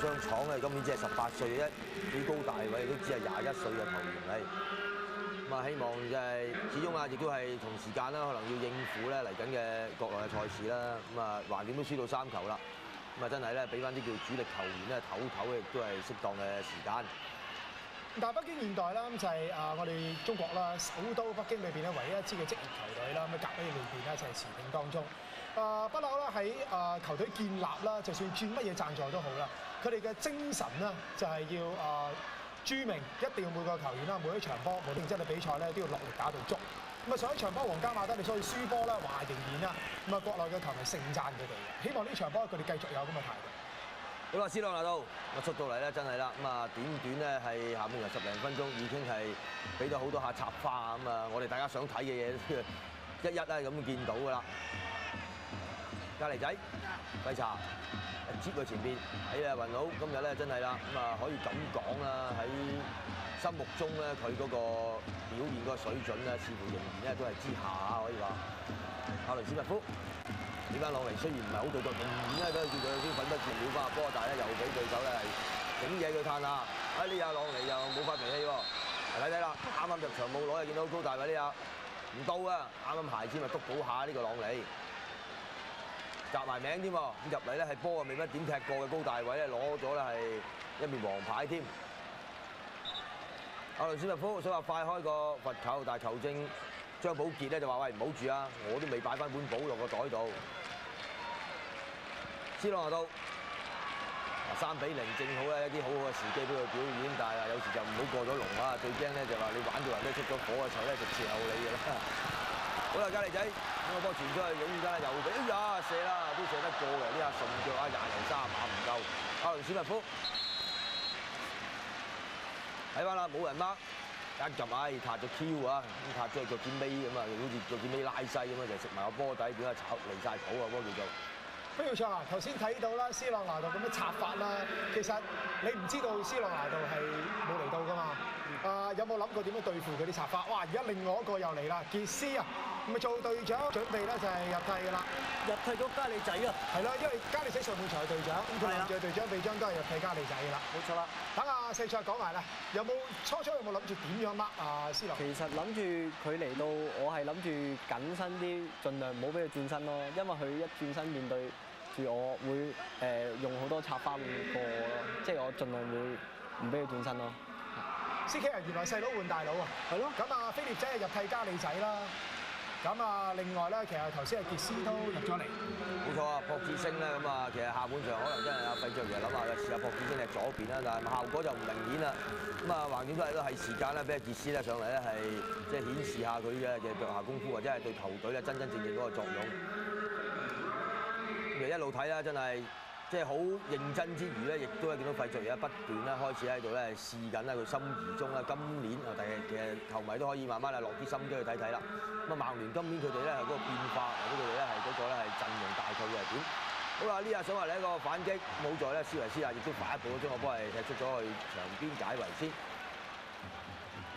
張廠咧今年只係18歲嘅啫，比高大偉都只係21歲嘅球員係。咁啊，希望就係始終啊，亦都係同時間啦，可能要應付咧嚟緊嘅國內嘅賽事啦。咁啊，橫掂都輸到3球啦。咁啊，真係咧俾翻啲叫主力球員咧唞唞，亦都係適當嘅時間。但係北京現代啦，咁就係我哋中國啦，首都北京裏邊咧唯一一支嘅職業球隊啦，咁喺甲 A 裏邊咧就係持平當中。不嬲啦，喺球隊建立啦，就算轉乜嘢贊助都好啦，佢哋嘅精神啦就係要注明一定要每個球員啦，每一場波無論真係比賽咧都要落力打到足。咁啊上一場波皇家馬德里所以輸波啦，話仍然啦，咁啊國內嘅球迷盛讚佢哋嘅，希望呢場波佢哋繼續有咁嘅態度。好啦，斯朗拿度咁出到嚟咧，真係啦，咁啊短短咧係下半場10零分鐘已經係俾到好多下插花咁啊！我哋大家想睇嘅嘢一一咧咁見到㗎啦。隔離仔廢柴接佢前邊，喺雲佬今日咧真係啦，咁啊可以咁講啦，喺心目中咧佢嗰個表現嗰個水準咧，似乎仍然咧都係之下可以話。阿倫斯密夫。呢班朗尼雖然唔係好對腳，仍然咧都係叫佢先奮不顧身翻波，但係咧又俾對手咧係整嘢佢嘆下。呢下朗尼又冇發脾氣喎，睇睇啦，啱啱入場冇耐，見到高大偉呢下唔到啊，啱啱鞋先咪督到下呢個朗尼，集埋名添喎，咁入嚟咧係波啊未乜點踢過嘅高大偉咧攞咗咧係一面黃牌添。阿倫斯密夫想話快開個罰球，但係球證張寶傑咧就話：喂，唔好住啊！我都未擺翻本簿落個袋度。斯朗拿度3比0，正好咧一啲好好嘅時機俾佢表演，但係有時就唔好過咗龍啊！最驚咧就話你玩到人都出咗火嘅時候咧，就伺候你㗎啦。好啦，隔離仔，咁個波傳出去，勇間又俾，哎呀射啦，都射得過嘅，呢下順腳啊，20球3碼唔夠。阿倫斯密夫睇翻啦，冇人掹。一撳唉，撻咗 Q 啊！咁撻咗腳尖尾咁啊，好似腳尖尾拉西咁啊，就食埋個波底，點解炒離曬譜啊？波叫做。不要錯啊！頭先睇到啦，斯朗拿度咁樣插法啦，其實你唔知道斯朗拿度係冇嚟到噶嘛？有冇諗過點樣對付佢啲插法？哇！而家另外一個又嚟啦，傑斯啊！咁啊做隊長，準備咧就係入替㗎啦。入替咗加利仔啊！係啦，因為加利仔上半場係隊長，咁佢諗住隊長臂章都係入替加利仔㗎啦。冇錯啦。等阿四卓講埋啦，初有冇諗住點樣掹阿斯朗？其實諗住佢嚟到，我係諗住緊身啲，盡量唔好俾佢轉身咯，因為佢一轉身面對住我會用好多插花過我咯，即係我盡量會唔俾佢轉身咯。CK 啊，原來細佬換大佬啊！係咯。咁啊，菲力仔係入替加利仔啦。咁啊，另外咧，其實頭先阿傑斯都入咗嚟。冇錯啊，朴智星咧咁啊，其實下半場可能真係阿費爵爺諗下，試下朴智星踢左邊啦，但係效果就唔明顯啦。咁啊，橫掂都係時間咧，俾阿傑斯咧上嚟咧係即係顯示下佢嘅腳下功夫，或者係對球隊咧真正嗰個作用。咁一路睇啦，真係即係好認真之餘咧，亦都係見到費爵爺不斷咧開始喺度咧試緊啦，佢心儀中啦。今年啊，其實球迷都可以慢慢啊落啲心機去睇睇啦。咁啊，曼聯今年佢哋咧係嗰個變化，或者佢哋咧係嗰個咧係陣容大概會係點？好啦，呢下想話嚟一個反擊，好在咧斯維斯啊亦都快一步將個波係踢出咗去場邊解圍先。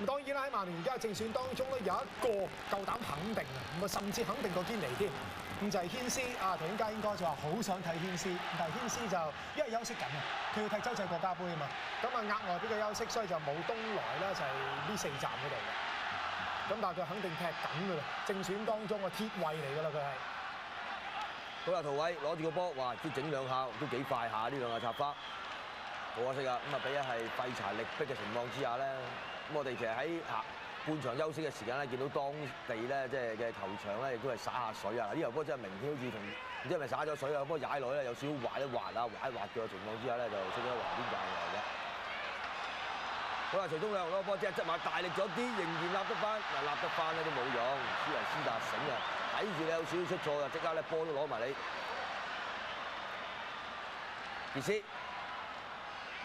咁當然啦，喺曼聯而家嘅正選當中咧，有一個夠膽肯定啊，咁啊甚至肯定過堅尼添。咁就係軒斯啊，頭先家英哥就話好想睇軒斯，但係軒斯就因為休息緊啊，佢要踢洲際國家杯啊嘛，咁啊額外俾佢休息，所以就冇東來啦，就係呢4站嗰度嘅。咁但係佢肯定踢緊㗎啦，正選當中個鐵衛嚟㗎啦，佢係。好啦，圖位攞住個波，哇！都整兩下，都幾快下呢兩下插花。好可惜啊，咁啊俾一係廢柴力逼嘅情況之下咧，咁我哋其實喺半場休息嘅時間咧，見到當地咧即係嘅球場咧，亦都係灑下水啊！呢球波真係明顯好似同唔知係咪灑咗水啊？波踩落咧有少少滑一滑嘅情況之下咧，就出咗橫邊界嚟嘅。好啦，徐東亮攞個波即係執埋大力咗啲，仍然立得翻，嗱立得翻咧都冇用。斯維斯達醒啊，睇住你有少少出錯啊，即刻咧波都攞埋你。傑斯，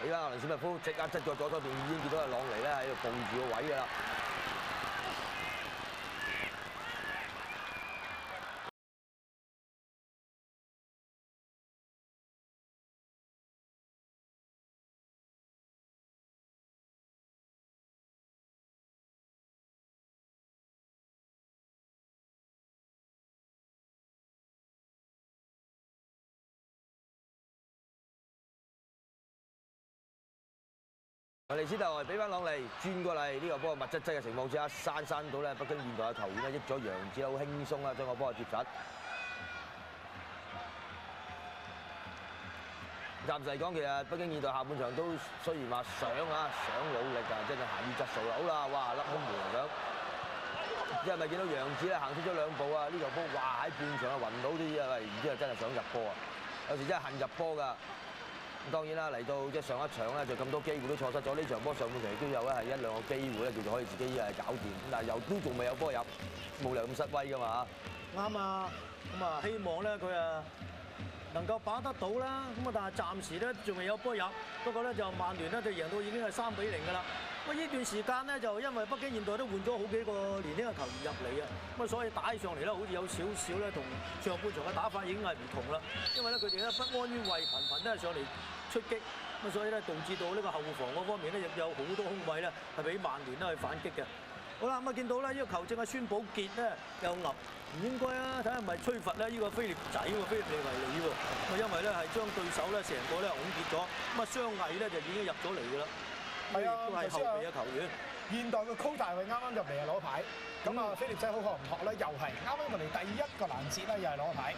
你睇阿倫史密夫即刻執咗左手邊已經見到阿朗尼咧喺度抱住個位㗎啦。利斯特俾翻朗利轉過嚟，呢個波密質質嘅情況之下，閂到咧北京現代嘅球員咧，益咗楊子好輕鬆啦，將個波接實。暫時嚟講，其實北京現代下半場都雖然話想努力，但係真係限於質素啦。好啦，哇粒空門想，即係咪見到楊子咧行出咗兩步啊？呢球波哇喺半場啊暈到啲啊，喂，唔知係真係想入波啊！有時真係恨入波㗎。咁當然啦，嚟到即係上一場咧，就咁多機會都錯失咗。呢場波上半場亦都有咧係1、2個機會咧，叫做可以自己搞掂。咁但係又都仲未有波入，冇理由咁失威㗎嘛。啱啊，咁啊希望咧佢啊能夠把得到啦。咁啊但係暫時咧仲未有波入，不過咧就曼聯咧就贏到已經係3-0㗎啦。咁呢段時間咧就因為北京現代都換咗好幾個年輕嘅球員入嚟啊，咁啊所以打起上嚟咧好似有少少咧同上半場嘅打法已經係唔同啦。因為咧佢哋咧不安於位，頻頻都係上嚟出擊，咁所以咧導致到呢個後防嗰方面咧亦有好多空位咧係俾曼聯咧去反擊嘅。好啦，咁啊見到咧呢個球證嘅孫寶傑咧又噏唔應該啊，睇下係咪吹罰咧呢個菲力仔喎，菲力利維里喎，咁啊因為咧係將對手咧成個咧拱跌咗，咁啊雙毅咧就已經入咗嚟㗎啦。係啊，都係後備嘅球員。現代嘅高大衛啱啱入嚟啊攞牌，咁啊菲力仔好學唔學咧？又係啱啱入嚟第一個攔截咧，又係攞牌。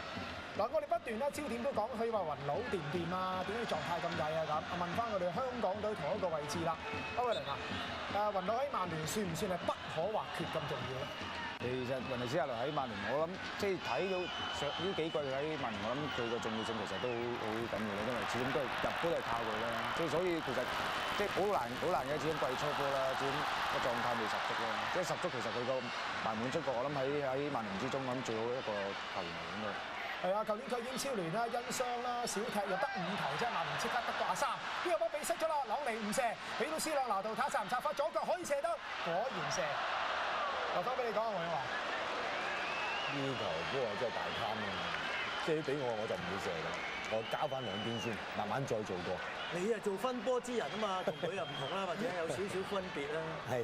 嗱，我哋不斷咧焦點都講佢話雲佬掂唔掂啊？點解狀態咁曳啊？咁啊問翻我哋香港隊同一個位置啦，歐偉玲啊，雲佬喺曼聯算唔算係不可或缺咁重要咧？其實雲尼斯阿倫喺曼聯，我諗即係睇到上呢幾季喺曼聯，我諗佢個重要性其實都好緊要啦，因為始終都係入波都係靠佢啦。即係所以其實即係好難嘅，始終季初波啦，始終個狀態未十足啦。即係十足其實佢個慢滿出國，我諗喺曼聯之中，我諗最好一個球員嚟咁嘅。係啊，舊年佢英超聯啦，因傷啦，小踢又得5球啫，曼聯即刻得掛3，呢個波俾失咗啦，朗尼唔射，俾到斯朗拿度，睇下唔插發左腳可以射得，果然射。留翻俾你講啊，黃永華。呢球波啊真係大貪啊！即係俾我就唔會射㗎，我交翻兩邊先，慢慢再做過。你啊做分波之人啊嘛，同佢又唔同啦，或者有少少分別啦。係。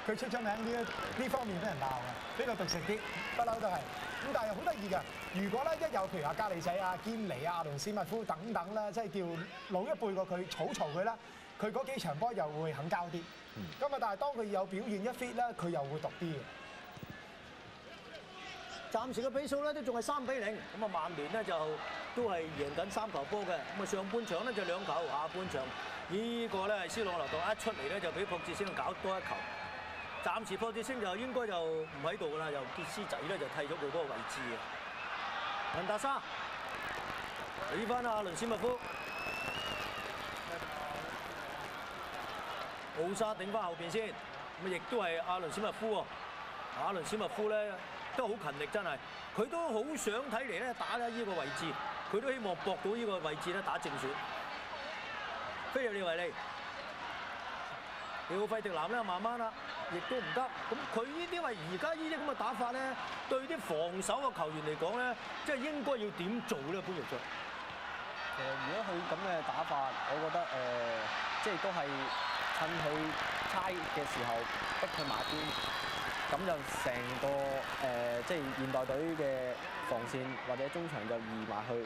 佢出咗名呢方面俾人鬧嘅，比較獨食啲，不嬲都係。咁但係又好得意嘅，如果咧一有譬如話加利仔啊、堅尼啊、阿倫斯密夫等等咧，即係叫老一輩過佢嘈佢啦，佢嗰幾場波又會肯交啲。咁啊，但係當佢有表現一 fit 咧，佢又會毒啲嘅。暫時嘅比數咧都仲係3-0，咁啊曼聯咧就都係贏緊3球波嘅，咁啊上半場咧就2球，下半場呢個咧係斯朗拿度一出嚟咧就俾朴智星搞多1球。暫時朴智星就應該就唔喺度㗎啦，由傑斯仔咧就替咗佢嗰個位置嘅。文達沙俾翻阿倫斯密夫，奧沙頂翻後邊先，咁啊亦都係阿倫斯密夫喎。阿倫斯密夫咧都好勤力，真係佢都好想睇嚟咧打咧呢個位置，佢都希望搏到呢個位置咧打正選。菲利維利，你奧費迪南咧慢慢啦，亦都唔得。咁佢呢啲話而家呢啲咁嘅打法咧，對啲防守嘅球員嚟講咧，即係應該要點做咧？潘玉章。如果佢咁嘅打法，我覺得即係都係趁佢差嘅時候逼佢埋邊，咁就成個即係現代隊嘅防線或者中場就移埋去，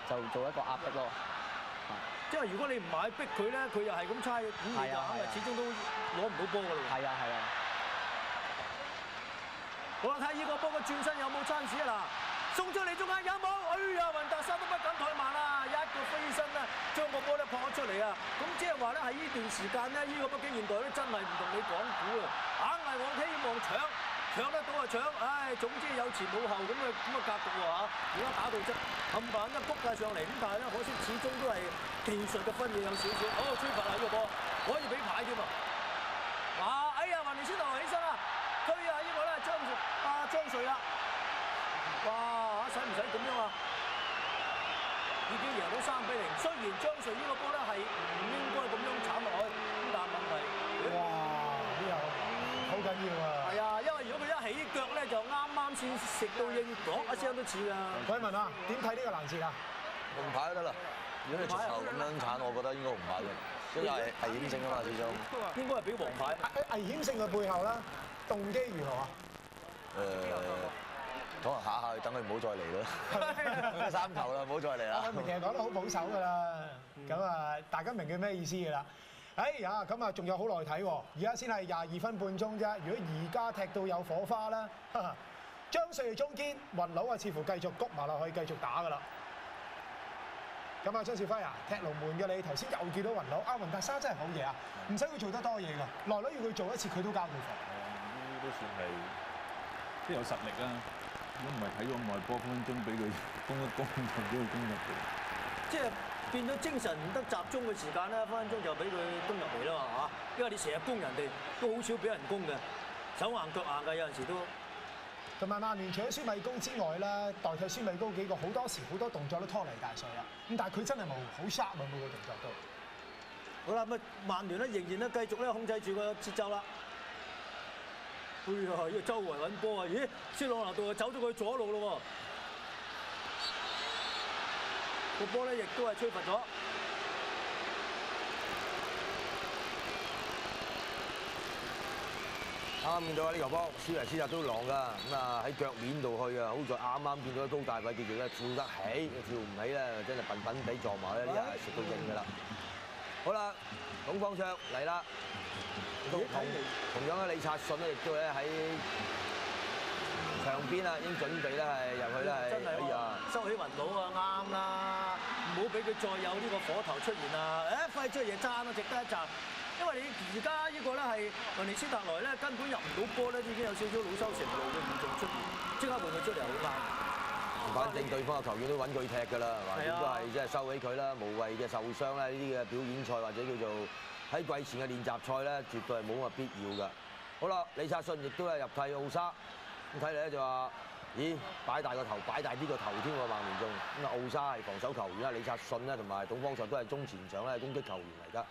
就做一個壓迫咯。即係如果你唔買逼佢咧，佢又係咁差，咁你就肯定始終都攞唔到波㗎啦。係啊係啊。好啦，睇呢個波嘅轉身有冇爭士啊嗱？送出嚟中間有冇？哎呀，雲達沙都不敢怠慢啦，一個飛身咧，將個波咧撲咗出嚟啊！咁即係話咧喺呢段時間咧，呢個北京現代咧真係唔同你講估啊，硬係我希望搶得到就搶，唉，總之有前冇後咁嘅格局喎嚇。而家打到啫，冚唪唥一谷曬上嚟，咁但係咧可惜始終都係技術嘅分野有少少。哦，吹罰啊呢個波，可以俾牌添啊！嗱，哎呀，雲尼斯特起身啦，推啊呢個咧張瑞啦。哇！使唔使咁樣啊？已經贏到3-0。雖然張瑞呢個波咧係唔應該咁樣鏟落去，咁但係問題，哇！呢個好緊要啊！係啊，因為如果佢一起腳咧，就啱先食到應，講一聲都似㗎。韋文啊，點睇呢個攔截啊？紅牌就得啦。如果你直頭咁樣鏟，我覺得應該紅牌嘅，因為危險性啊嘛，始終。應該係俾黃牌。危險性嘅背後啦，動機如何啊？可能下去等佢唔好再嚟啦，3球啦，唔好再嚟啦。其實講得好保守㗎啦，咁啊大家明佢咩意思㗎啦。哎呀，咁啊仲有好耐睇喎，而家先係22分半鐘啫。如果而家踢到有火花啦，張瑞中堅，雲佬啊似乎繼續谷埋落去，繼續打㗎啦。咁啊，張兆輝啊，踢龍門嘅你頭先又見到雲佬，阿雲達沙真係好嘢啊，唔使佢做得多嘢㗎，來來要佢做一次佢都交到貨。呢都算係即係有實力啦。如果唔係睇咗外波，分分鐘俾佢攻一攻就俾佢攻入嚟。即係變咗精神唔得集中嘅時間咧，分分鐘就俾佢攻入嚟啦嚇。因為你成日攻人哋，都好少俾人攻嘅，手硬腳硬㗎，有陣時都。同埋曼聯除咗孫米高之外咧，代替孫米高幾個好多時好多動作都拖泥帶水啊。咁但係佢真係冇好 sharp 啊，每個動作都。好啦，咁啊曼聯咧仍然咧繼續咧控制住個節奏啦。哎呀，呢個周圍揾波啊！咦，斯朗拿度啊走咗佢左路咯喎，個波咧亦都係吹罰咗。啱見到啊！呢球波，斯維斯特都狼㗎，咁啊喺腳面度去啊！好在啱啱見到高大偉叫做咧跳得起，跳唔起咧真係笨笨地撞埋咧，呢下係食到應㗎啦。好啦，董方卓嚟啦，同樣嘅李察信咧，亦都咧喺場邊啊，已經準備咧係入去咧係。真係喎，收起雲佬啊，啱啦，唔好俾佢再有呢個火頭出現啊！誒，費出嘢爭啊，值得一讚。因為你而家呢個咧係雲尼斯特萊咧根本入唔到波咧，已經有少少惱羞成怒嘅現象出現，即刻換佢出嚟好啱。反正對方嘅球員都揾佢踢㗎啦，橫掂都係即係收起佢啦，無謂嘅受傷咧，呢啲嘅表演賽或者叫做喺季前嘅練習賽咧，絕對係冇乜必要㗎。好啦，李察信亦都係入替奧沙，咁睇嚟咧就話，咦，擺大個頭，擺大啲個頭添喎，曼聯仲咁啊，奧沙係防守球員啦，李察信咧同埋董方卓都係中前場咧攻擊球員嚟㗎。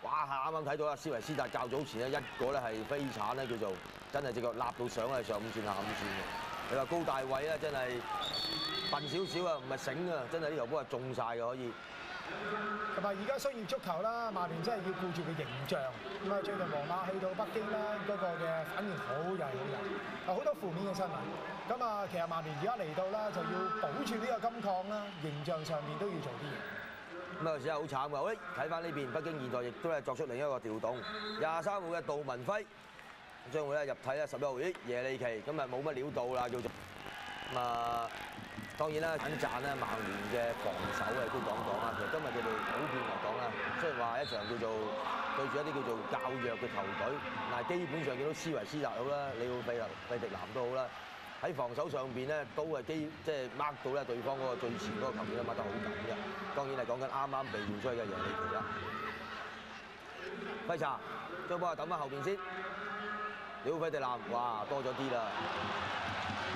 哇！啱啱睇到啦，斯維斯達較早前咧一個咧係飛鏟咧，叫做真係隻腳立到上係上五線下五線嘅。你話高大偉咧真係笨少少啊，唔係醒啊，真係呢球波係中晒嘅可以。同埋而家商業足球啦，曼聯真係要顧住個形象。咁啊，最近皇馬去到北京咧，嗰個嘅反應好曳好曳，好多負面嘅新聞。咁啊，其實曼聯而家嚟到啦，就要保住呢個金礦啦，形象上面都要做啲嘢。咁啊，真係好慘㗎！喂，睇翻呢邊，北京現代亦都係作出另一個調動，23號嘅杜文輝將會咧入替咧11號，咦，耶利奇今日冇乜料到啦，叫做咁啊。當然啦，簡讚咧曼聯嘅防守亦都講啦。其實今日佢哋普遍嚟講啦，雖然話一場叫做對住一啲叫做較弱嘅球隊，但係基本上見到斯維斯達好啦，里奧費迪南都好啦。喺防守上邊咧，都係即係 mark 到咧對方嗰個最前嗰個球員咧 mark 得好緊嘅。當然係講緊啱啱被換出去嘅耶利奇啦。輝查將波等翻後邊先，屌費迪南，哇多咗啲啦。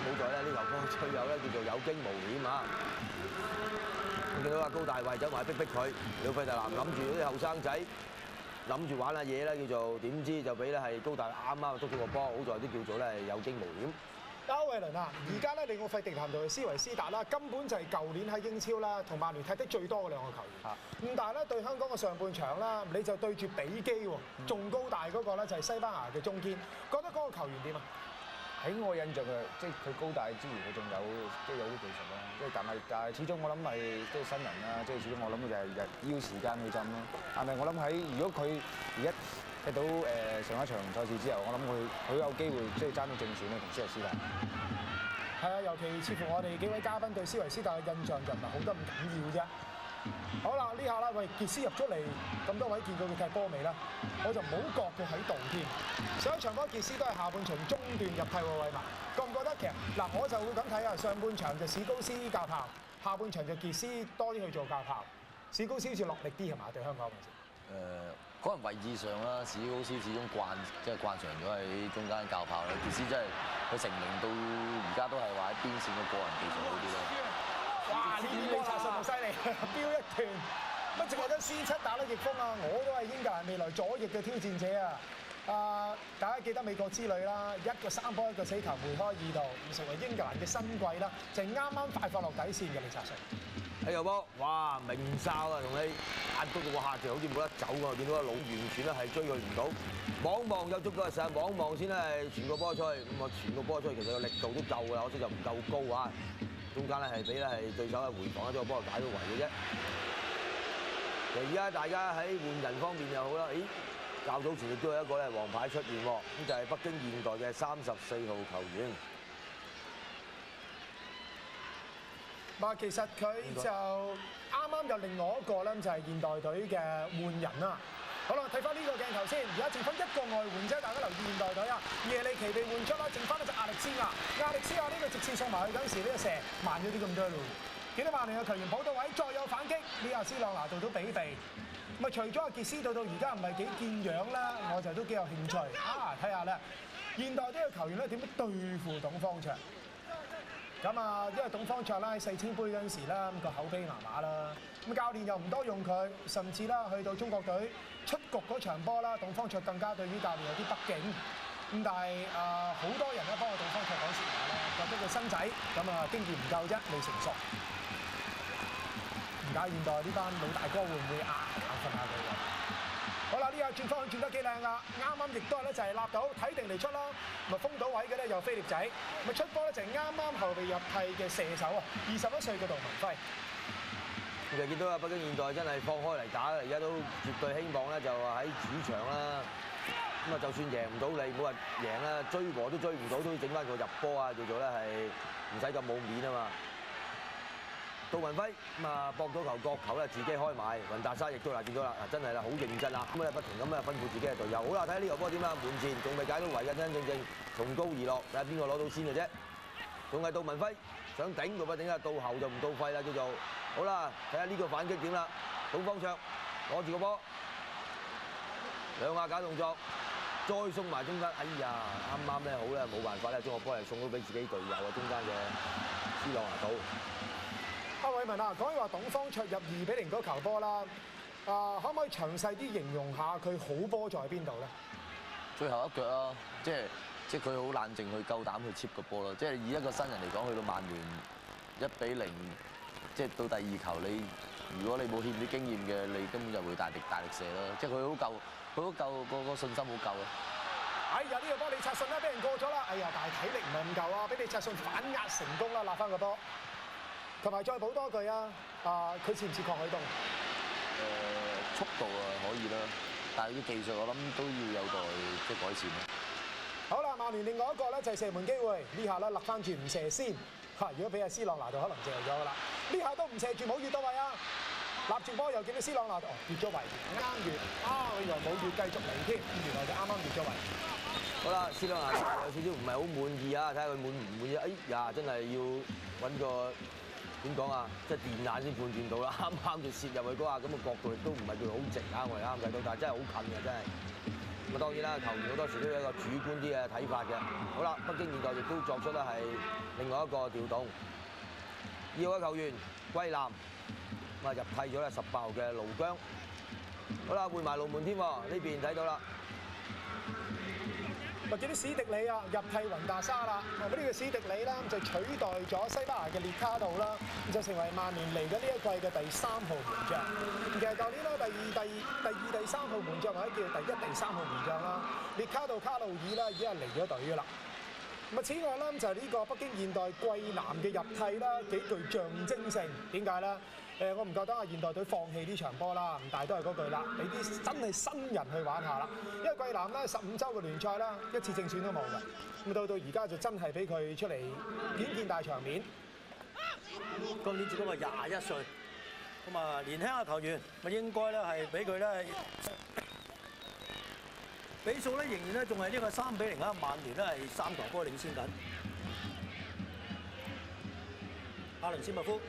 好在咧呢球波最後咧叫做有驚無險啊！見到阿高大衛走埋逼佢，屌費迪南諗住啲後生仔諗住玩下嘢咧，叫做點知就俾咧係高大啱啱捉到個波，好在啲叫做咧係有驚無險。歐偉倫啊，而家咧利奧費迪南同斯維斯達啦，根本就係舊年喺英超啦同曼聯踢得最多嘅兩個球員。咁但係咧對香港嘅上半場啦，你就對住比基喎，仲高大嗰個咧就係西班牙嘅中堅，覺得嗰個球員點啊？喺我印象嘅，即係佢高大之餘，佢仲有即係有啲技術啦。即係但係始終我諗係即係新人啦，即係始終我諗佢就係要時間去浸咯。但係我諗如果佢而家睇到上一場賽事之後，我諗佢有機會即係爭到正選咧，同斯維斯達。係啊，尤其似乎我哋幾位嘉賓對斯維斯達嘅印象就唔係好得咁緊要啫。好啦，呢下啦，喂，傑斯入咗嚟，咁多位見過佢踢波未啦？我就唔好覺佢喺度添。上一場波傑斯都係下半場中段入替喎，偉文，覺唔覺得其實嗱，我就會咁睇啊，上半場就史高斯教炮，下半場就傑斯多啲去做教炮。史高斯好似落力啲係嘛？對香港嗰陣時。可能位置上啦，史高斯始終慣常咗喺中間教炮啦。傑斯真係佢成名到而家都係話喺邊線嘅個人技術好啲咯。哇！呢啲李察信好犀利，飆一段，乜淨係得 C7 打得逆風啊！我都係英格蘭未來左翼嘅挑戰者啊！大家記得美國之旅啦，一個3波一個死球梅開二度，成為英格蘭嘅新貴啦，就係啱啱快放落底線嘅李察信。喺球波，哇明哨啊！同你眼篤到個客就好似冇得走喎，見到個佬完全咧係追佢唔到，望有足夠嘅時間，望先咧係傳個波出去，咁啊傳個波出去其實個力度都夠㗎，可惜就唔夠高啊！ 中間咧係俾咧係對手係回防，將個波打到圍嘅啫。其實而家大家喺換人方面又好啦，咦？較早前亦都有一個咧黃牌出現喎，咁就係北京現代嘅34號球員。嗱，其實佢就啱啱有另外一個咧，就係現代隊嘅換人啦。好啦，睇翻呢個鏡頭先，而家剩翻一個外援啫，大家留意現代隊啊，耶利奇被換出啦，剩翻咧就亞歷斯亞。亞歷斯亞呢個直線送埋去嗰陣時，呢個射慢咗啲咁多咯。見到曼聯嘅球員抱到位，再有反擊，呢亞斯朗拿度到比鼻。咁啊，除咗阿傑斯到而家唔係幾見樣啦，我就都幾有興趣啊！睇下咧，現代隊嘅球員咧點樣對付董方卓？咁啊，因為董方卓啦喺世青杯嗰陣時啦，個口碑麻麻啦，咁教練又唔多用佢，甚至啦去到中國隊出局嗰場波啦，董方卓更加對於教練有啲不敬。咁但係好多人咧幫我董方卓講説話咧，覺得佢新仔咁啊經驗唔夠啫，未成熟。唔解現代呢班老大哥會唔會教訓下佢嘅？好啦，呢下轉方向轉得幾靚啊！啱啱亦都係咧就係立到睇定嚟出啦，咪封到位嘅咧又飛碟仔，咪出波咧就係啱啱後備入替嘅射手啊，21歲嘅杜文輝。其實見到啊，北京現代真係放開嚟打，而家都絕對希望咧就話喺主場啦。咁啊，就算贏唔到你，唔好話贏啦，追和都追唔到，都整翻個入波啊，叫做咧係唔使咁冇面啊嘛。杜文輝咁啊，搏到球角球咧，自己開埋。雲達沙亦都見到啦，真係啦，好認真啦，咁咧不停咁啊吩咐自己嘅隊友。好啦，睇下呢球波點啦，門前仲未解到圍嘅，真真正從高而落，睇下邊個攞到先嘅啫。仲係杜文輝想頂，佢不頂啊，到後就唔到肺啦，叫做好啦。睇下呢個反擊點啦，董方卓攞住個波，兩下假動作，再送埋中間。哎呀，啱啱咧好咧，冇辦法咧，將個波係送到俾自己隊友啊，中間嘅斯朗拿度。阿偉文啊，講起話董方卓入2-0嗰球波啦，可唔可以詳細啲形容下佢好波在邊度咧？最後一腳啦，即係佢好冷靜去夠膽去切個波咯。即係以一個新人嚟講，去到曼聯1-0，即係到第二球如果你冇欠啲經驗嘅，你根本就會大力射咯。即係佢好夠個信心好夠啊！哎呀，呢個波李察信咧俾人過咗啦！哎呀，但係體力唔係咁夠啊，俾李察信反壓成功啦，立翻個波。同埋再補多句啊！佢似唔似鄺海東？速度啊可以啦，但係啲技術我諗都要有待即係改善咯。好啦，曼聯另外一個咧就係射門機會，呢下咧立翻住唔射先嚇。如果俾阿斯朗拿度可能射咗噶啦，呢下都唔射住冇越到位啊！立住波又見到斯朗拿度越咗位，啱越原來冇越繼續嚟添，原來就啱啱越咗位。好啦，斯朗拿度有少少唔係好滿意啊，睇下佢滿唔滿意？哎呀，真係要揾個。點講啊？即係電眼先判斷到啦，啱啱就攝入去嗰下，咁嘅角度亦都唔係叫好直啊！我哋啱啱睇到，但係真係好近嘅，真係。咁啊當然啦，球員好多時都有一個主觀啲嘅睇法嘅。好啦，北京現代亦都作出咧係另外一個調動，2號嘅球員歸南，咁啊入替咗咧18號嘅盧姜。好啦，換埋龍門添喎，呢邊睇到啦。或者啲史迪里啊入替雲達沙啦，咁呢個史迪里啦就取代咗西班牙嘅列卡度啦，就成為曼聯嚟緊呢一季嘅第3號門將。其實舊年咧第二、第3號門將或者叫第1、第3號門將啦，列卡度卡路爾啦已經係離咗隊㗎啦。咁啊，此外咧就係呢個北京現代桂南嘅入替啦，幾具象徵性。點解咧？我唔覺得啊現代隊放棄呢場波啦，但係都係嗰句啦，俾啲真係新人去玩下啦。因為桂南咧15週嘅聯賽啦，一次正選都冇㗎。咁到而家就真係俾佢出嚟顯見大場面。今年只不過21歲，咁啊年輕嘅球員，咪應該咧係俾佢咧比數咧仍然咧仲係呢個3-0啊！曼聯咧係3球波領先緊。阿倫斯密夫。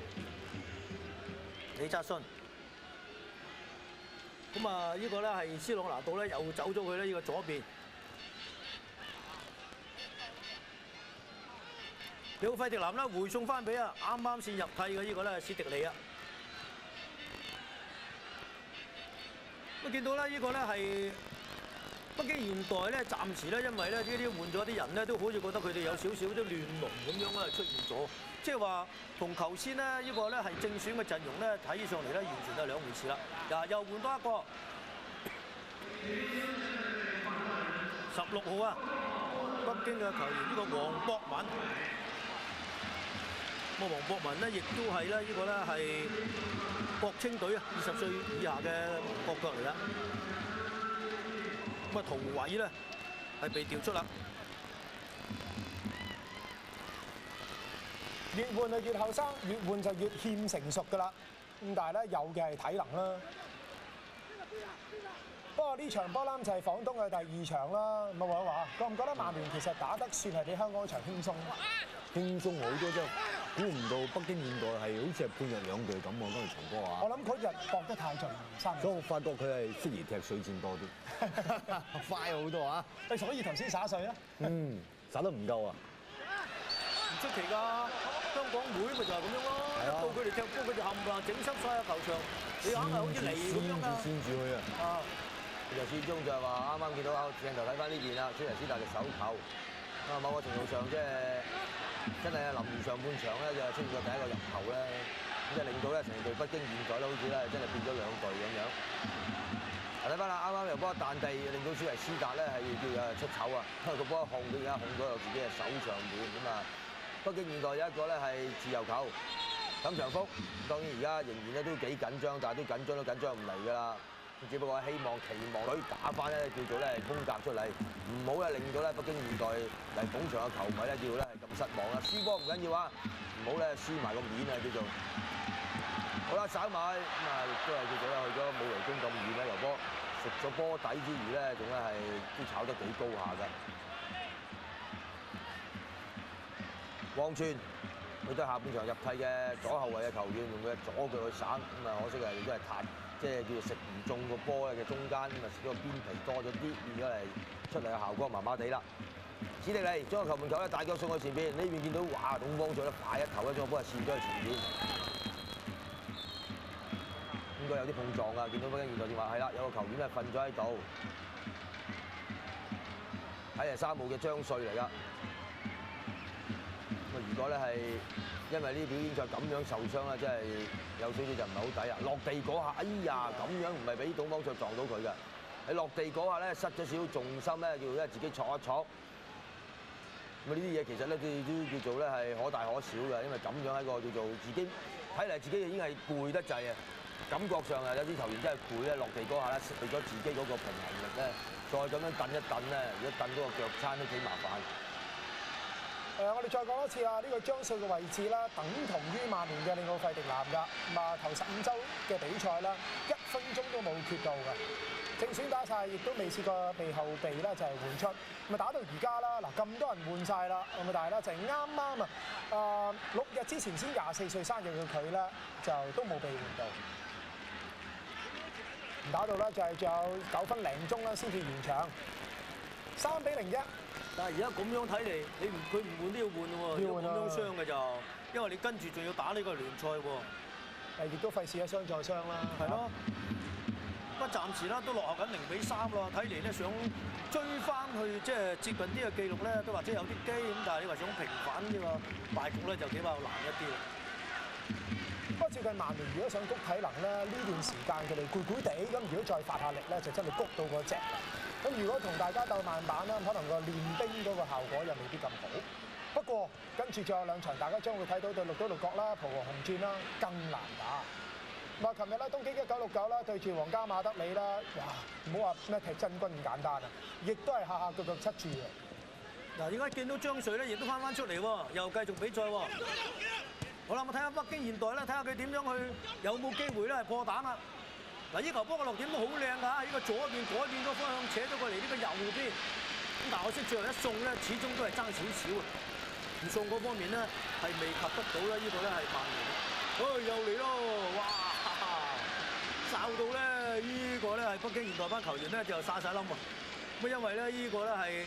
李察信，咁啊呢個咧係斯朗拿度咧又走咗去咧呢個左邊，有費迪南咧回送翻俾啊啱啱先入替嘅呢個咧史迪利啊，咁見到咧呢個咧係北京現代咧暫時咧因為咧呢啲換咗啲人咧都好似覺得佢哋有少少啲亂龍咁樣咧出現咗。即係話同頭先咧呢個咧係正選嘅陣容咧睇上嚟咧完全係兩回事啦。又換多一個16號啊，北京嘅球員呢個黃博文。咁黃博文咧亦都係咧呢個咧係國青隊啊20歲以下嘅國腳嚟㗎。咁啊陶偉咧係被調出啦。越換就越後生，越換就越欠成熟㗎啦。咁但係咧有嘅係體能啦。不過呢場波啦就係廣東嘅第2場啦。咁啊話，覺唔覺得曼聯其實打得算係比香港嗰場輕鬆？輕鬆好多啫，估唔到北京現代係好似係判若兩隊咁喎，今日場波啊！我諗嗰日搏得太盡，所以我發覺佢係適宜踢水戰多啲，快好多啊！所以頭先灑水啊？灑得唔夠啊！唔出奇㗎，香港會咪就係咁樣咯。一到佢哋踢波，佢哋冚唪唥整濕晒個球場，你硬係好似嚟咁樣啊！先住佢啊！就始終就係話啱啱見到鏡頭睇翻呢邊啦，孫維斯達嘅手球啊，某個程度上即係真係臨完上半場咧就出現咗第一個入球咧，咁即係令到咧成隊北京現代咧好似咧真係變咗兩隊咁樣。睇翻啦，啱啱由波彈地令到孫維斯達咧係要叫出醜啊，因為個波一控佢而家控咗落自己嘅手上面咁啊。北京現代有一個咧係自由球，沈祥福當然而家仍然咧都幾緊張，但係都緊張唔嚟㗎啦。只不過期望佢打翻咧叫做咧風格出嚟，唔好咧令到咧北京現代嚟捧場嘅球迷咧叫咧係咁失望啦。輸波唔緊要啊，唔好咧輸埋個面啊叫做。好啦，稍買咁啊，亦都係叫做咧去咗冇雷公咁遠咧，由波食咗波底之餘咧，仲咧係都炒得幾高下㗎。黃傳佢都係下半場入替嘅左後衞嘅球員，用佢嘅左腳去省，咁啊可惜係亦都係彈。即係叫做食唔中個波咧嘅中間，咁啊食咗個邊皮多咗啲，變咗嚟出嚟嘅效果麻麻地啦。史迪利將個球門球咧大腳送去前邊，呢邊見到哇董方卓咧快一頭咧將個波係跣咗去前邊，應該有啲碰撞啊！見到北京現代電話係啦，有個球員咧瞓咗喺度，睇係3號嘅張帥嚟㗎。咁啊如果咧係因為呢表演賽咁樣受傷啦，真係有少少就唔係好抵啊！落地嗰下，哎呀咁樣唔係俾董方卓撞到佢㗎，喺落地嗰下咧失咗少少重心咧，叫咧自己挫一挫。咁啊呢啲嘢其實咧都叫做咧係可大可小嘅，因為咁樣一個叫做自己睇嚟自己已經係攰得滯啊，感覺上啊有啲球員真係攰咧，落地嗰下咧失去咗自己嗰個平衡力咧，再咁樣蹬一蹬咧，如果蹬到個腳踭都幾麻煩。我哋再講多次啊！呢個張帥嘅位置啦，等同於曼聯嘅利奧費迪南㗎。咁啊，頭15週嘅比賽啦，1分鐘都冇缺到嘅。正選打晒，亦都未試過被後備咧就係換出。咁啊，打到而家啦，嗱咁多人換晒啦，咁啊，但係咧就係啱啱啊，6日之前先24歲生日嘅佢咧，就都冇被換到。打到咧就係仲有9分零鐘啦，先至完場，3-0-1。但係而家咁樣睇嚟，佢唔換都要換喎，如果咁樣傷嘅就，因為你跟住仲要打呢個聯賽喎。亦都費事一傷再傷啦。係咯。不過暫時啦，都落後緊0-3咯，睇嚟咧想追翻去即係接近啲嘅記錄咧，都或者有啲機咁，但係你話想平反呢個敗局咧，就比較難一啲。不過照計曼聯如果想谷體能咧，呢段時間佢哋攰攰地，咁如果再發下力咧，就真係谷到嗰隻。咁如果同大家鬥慢板啦，可能個練兵嗰個效果又未必咁好。不過跟住仲有2場，大家將會睇到對綠島六角啦、浦和紅鑽啦更難打。咁啊，琴日咧東京1969啦對住皇家馬德里啦，哇！唔好話咩踢真軍咁簡單啊，亦都係下腳七注嘅。嗱，而家見到張帥咧，亦都翻出嚟喎，又繼續比賽喎。好啦，我睇下北京現代咧，睇下佢點樣去有冇機會咧破蛋啦。嗱，呢球波嘅落點都好靚㗎，呢個左邊改變咗方向，扯咗過嚟呢個右邊。咁但係可惜最後一送咧，始終都係爭少少啊。唔送嗰方面咧係未及得到啦，呢個咧係曼聯。又嚟咯！哇！哨到咧，呢個咧係北京現代班球員咧就沙晒冧啊！咁因為咧呢個咧係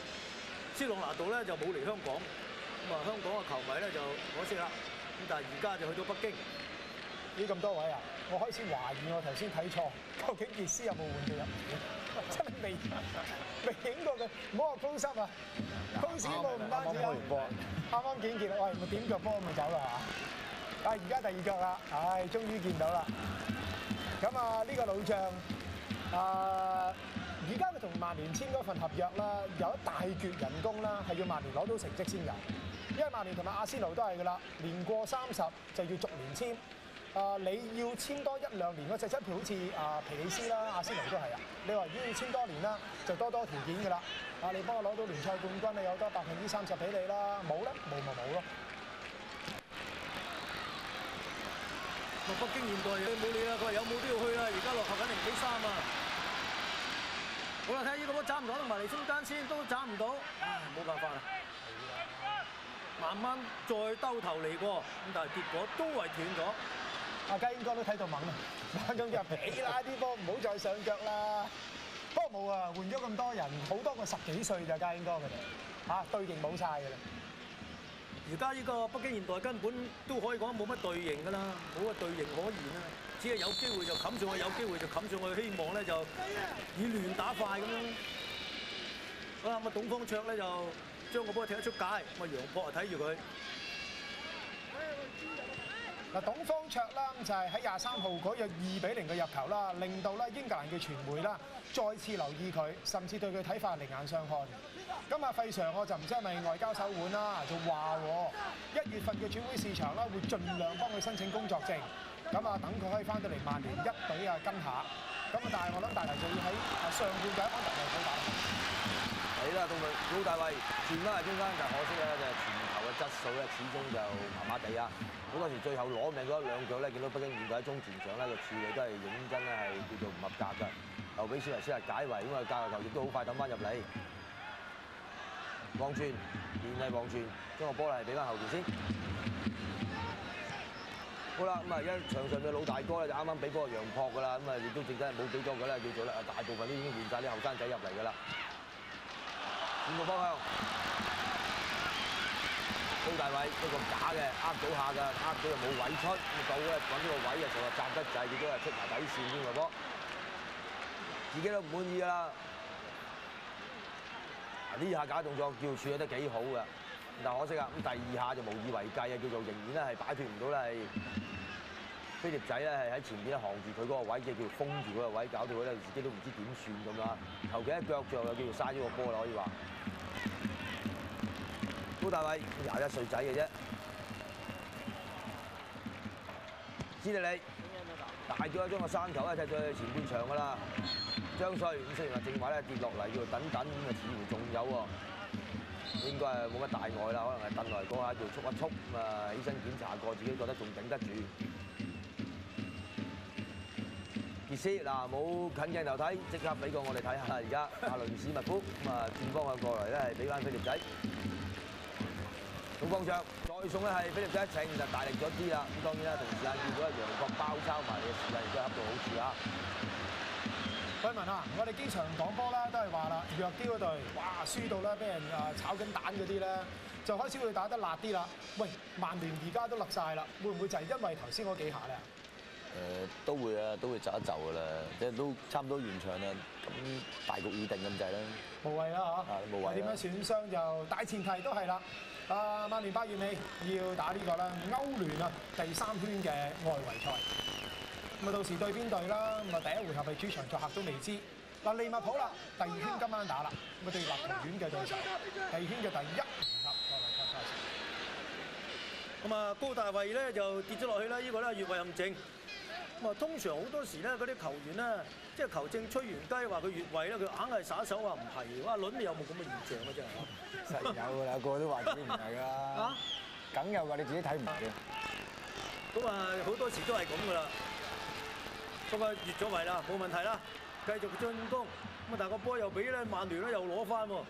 斯朗拿度咧就冇嚟香港，咁啊香港嘅球迷咧就可惜啦。咁但係而家就去到北京。咦咁多位啊！我開始懷疑我頭先睇錯，究竟傑斯有冇換到入面？真係未影過佢，唔好話高濕啊！高士冇唔單止啊，啱啱見喂，咪點腳波咪走啦嚇！啊而家第2腳啦，唉，終於見到啦！咁啊呢個老將而家佢同曼聯簽嗰份合約啦，有一大橛人工啦，係要曼聯攞到成績先有。因為曼聯同埋阿仙奴都係㗎啦，年過30就要續年簽。你要簽多1-2年嗰隻，即係好似皮里斯啦、阿仙奴都係啊。你話如果要簽多年啦，就多條件㗎啦。你幫我攞到聯賽冠軍，你有多30%俾你啦。冇咧，冇咪冇咯。北京現代佢冇理啦，佢話有冇都要去啦。而家落後緊0-3啊！好啦，睇下呢個波斬唔斬得埋嚟中間先，都斬唔到，冇辦法啦。慢慢再兜頭嚟過，咁但係結果都係斷咗。阿家英哥都睇到猛啊！咁就俾啦啲波，唔好再上腳啦。不過冇啊，換咗咁多人，好多個10幾歲咋家英哥佢哋對型冇晒㗎啦。而家呢個北京現代根本都可以講冇乜隊形㗎啦，冇乜隊形可言啦，只係有機會就冚上去，有機會就冚上去，希望咧就以亂打快咁樣。好啦，咁啊董方卓咧就將個波踢得出界，咁啊楊博啊睇住佢。董方卓啦，就係喺23號嗰日2-0嘅入球啦，令到咧英格蘭嘅傳媒啦再次留意佢，甚至對佢睇法另眼相看。今日費常我就唔知係咪外交手腕啦，就話1月份嘅轉會市場啦，會盡量幫佢申請工作證。咁等佢可以翻到嚟曼聯一隊跟下。咁但係我諗大黎就要喺上半季安特衛普打。係啦，到老大衛轉翻嚟中間，但可惜咧就傳球嘅質素咧始終就麻麻地啊！好多時最後攞命嗰1-2腳咧，見到北京現代喺中前場咧個處理都係認真咧係叫做唔合格㗎，又俾史維斯解圍，咁教球亦都好快抌翻入嚟。黃傳，連係黃傳，將個波係俾翻後邊先。好啦，咁而家場上嘅老大哥咧就啱啱俾波楊博㗎啦，咁亦都正真係冇俾咗佢啦，叫做咧大部分都已經換晒啲後生仔入嚟㗎啦。轉個方向，高大偉一個假嘅，呃到下㗎，呃到又冇位出，咁到咧揾呢個位啊，就話站得滯，亦都係出埋底線添個波，自己都唔滿意㗎啦。呢下假動作叫處理得幾好㗎，但可惜啊，咁第2下就無以為繼啊，叫做仍然咧係擺脱唔到咧係菲臘仔咧係喺前邊咧扛住佢嗰個位，即係叫封住嗰個位，搞到佢咧自己都唔知點算咁啦。求其一腳最後又叫做嘥咗個波啦，可以話。高大偉21歲仔嘅啫，知道你大咗一張個山球咧踢到去前半場㗎啦。張帥咁雖然話正話咧跌落嚟要等等，咁啊似乎仲有喎，應該係冇乜大礙啦，可能係蹬落嚟嗰下叫速一速，咁啊起身檢查過，自己覺得仲頂得住。傑斯嗱冇近鏡頭睇，即刻俾個我哋睇下。而家阿倫史密夫咁啊轉方向過嚟咧，係俾翻菲臘仔。董方卓再送咧係菲臘仔一程，就大力咗啲啦。咁當然啦，同時間見到楊博包抄埋嚟嘅時間，亦都恰到好處啊！偉文啊，我哋經常講波啦，都係話啦，弱啲嗰隊，哇輸到咧俾人炒緊蛋嗰啲咧，就開始會打得辣啲啦。喂，曼聯而家都勒晒啦，會唔會就係因為頭先嗰幾下咧？都會啊，都會就一就㗎啦，即係都差唔多完場啦。咁大局已定咁滯啦。無謂啦嚇，無謂。點樣損傷就大前提都係啦。曼聯8月尾要打呢個啦歐聯啊第3圈嘅外圍賽。咁啊到時對邊隊啦？咁啊第1回合係主場作客都未知。嗱利物浦啦，第2圈今晚打啦，咁啊對立陶宛嘅對手，第2圈嘅第1回合外圍賽賽事。咁啊高大衛咧就跌咗落去啦，呢個咧越位陷阱。咁啊，通常好多時咧，嗰啲球員咧，即係球證吹完雞話佢越位咧，佢硬係耍手話唔係。哇，倫你有冇咁嘅現象啊？真係實有㗎啦，個個都話自己唔係㗎啦。梗有㗎，你自己睇唔嘅。咁啊，好多時都係咁㗎啦。咁啊，越咗位啦，冇問題啦，繼續進攻。咁啊，但係個波又俾咧曼聯咧又攞翻喎。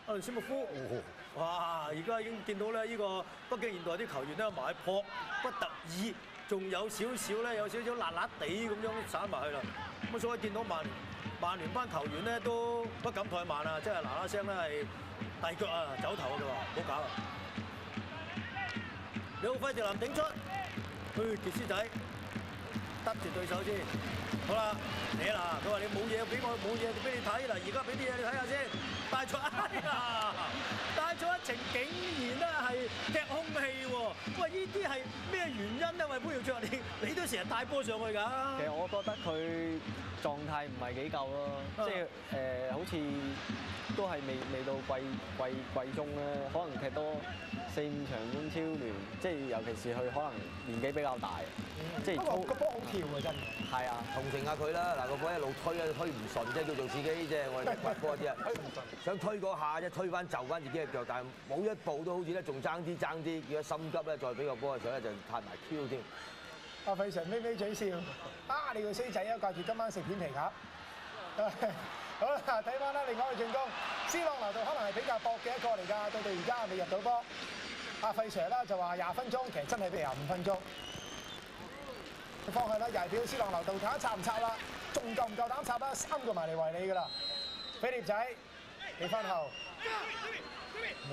阿倫斯密夫，哇！而家已經見到咧呢個北京現代啲球員咧埋撲不特止。仲有少少咧，有少少辣辣地咁樣散埋去啦。咁所以見到曼聯班球員咧都不敢怠慢啊，即係嗱嗱聲咧係遞腳啊，走頭啊，佢話唔好搞啊！李浩輝直男頂出，傑斯仔得住對手先。好啦，嚟啦！佢話你冇嘢俾我，冇嘢俾你睇嗱，而家俾啲嘢你睇下先。大賽大賽一程竟然咧係踢空氣喎！喂，呢啲係咩原因咧？喂，潘耀卓，你都成日帶波上去㗎。其實我覺得佢狀態唔係幾夠咯，即係好似都係未到季中咧，可能踢多4-5場英超聯，即係尤其是佢可能年紀比較大，即係不過個波好跳啊，真係。係啊，同情下佢啦，嗱個波一路推啊推唔順，即係叫做自己即係我哋掘波啲啊，想推嗰下啫，推翻就翻自己嘅腳，但係冇一步都好似咧仲爭啲，如果心急咧再俾個波嘅時候咧就攤埋 Q 添。阿費 Sir 咪咪嘴笑，啊你個衰仔啊，掛住今晚食片皮鴨。好啦，睇翻啦，另外一個進攻，C朗拿度可能係比較搏嘅一個嚟㗎，到而家未入到波。阿費 Sir 啦就話20分鐘，其實真係俾25分鐘。方向啦，又係俾 C朗拿度睇下插唔插啦，仲夠唔夠膽插啦？3個埋嚟圍你㗎啦，菲臘仔企翻後，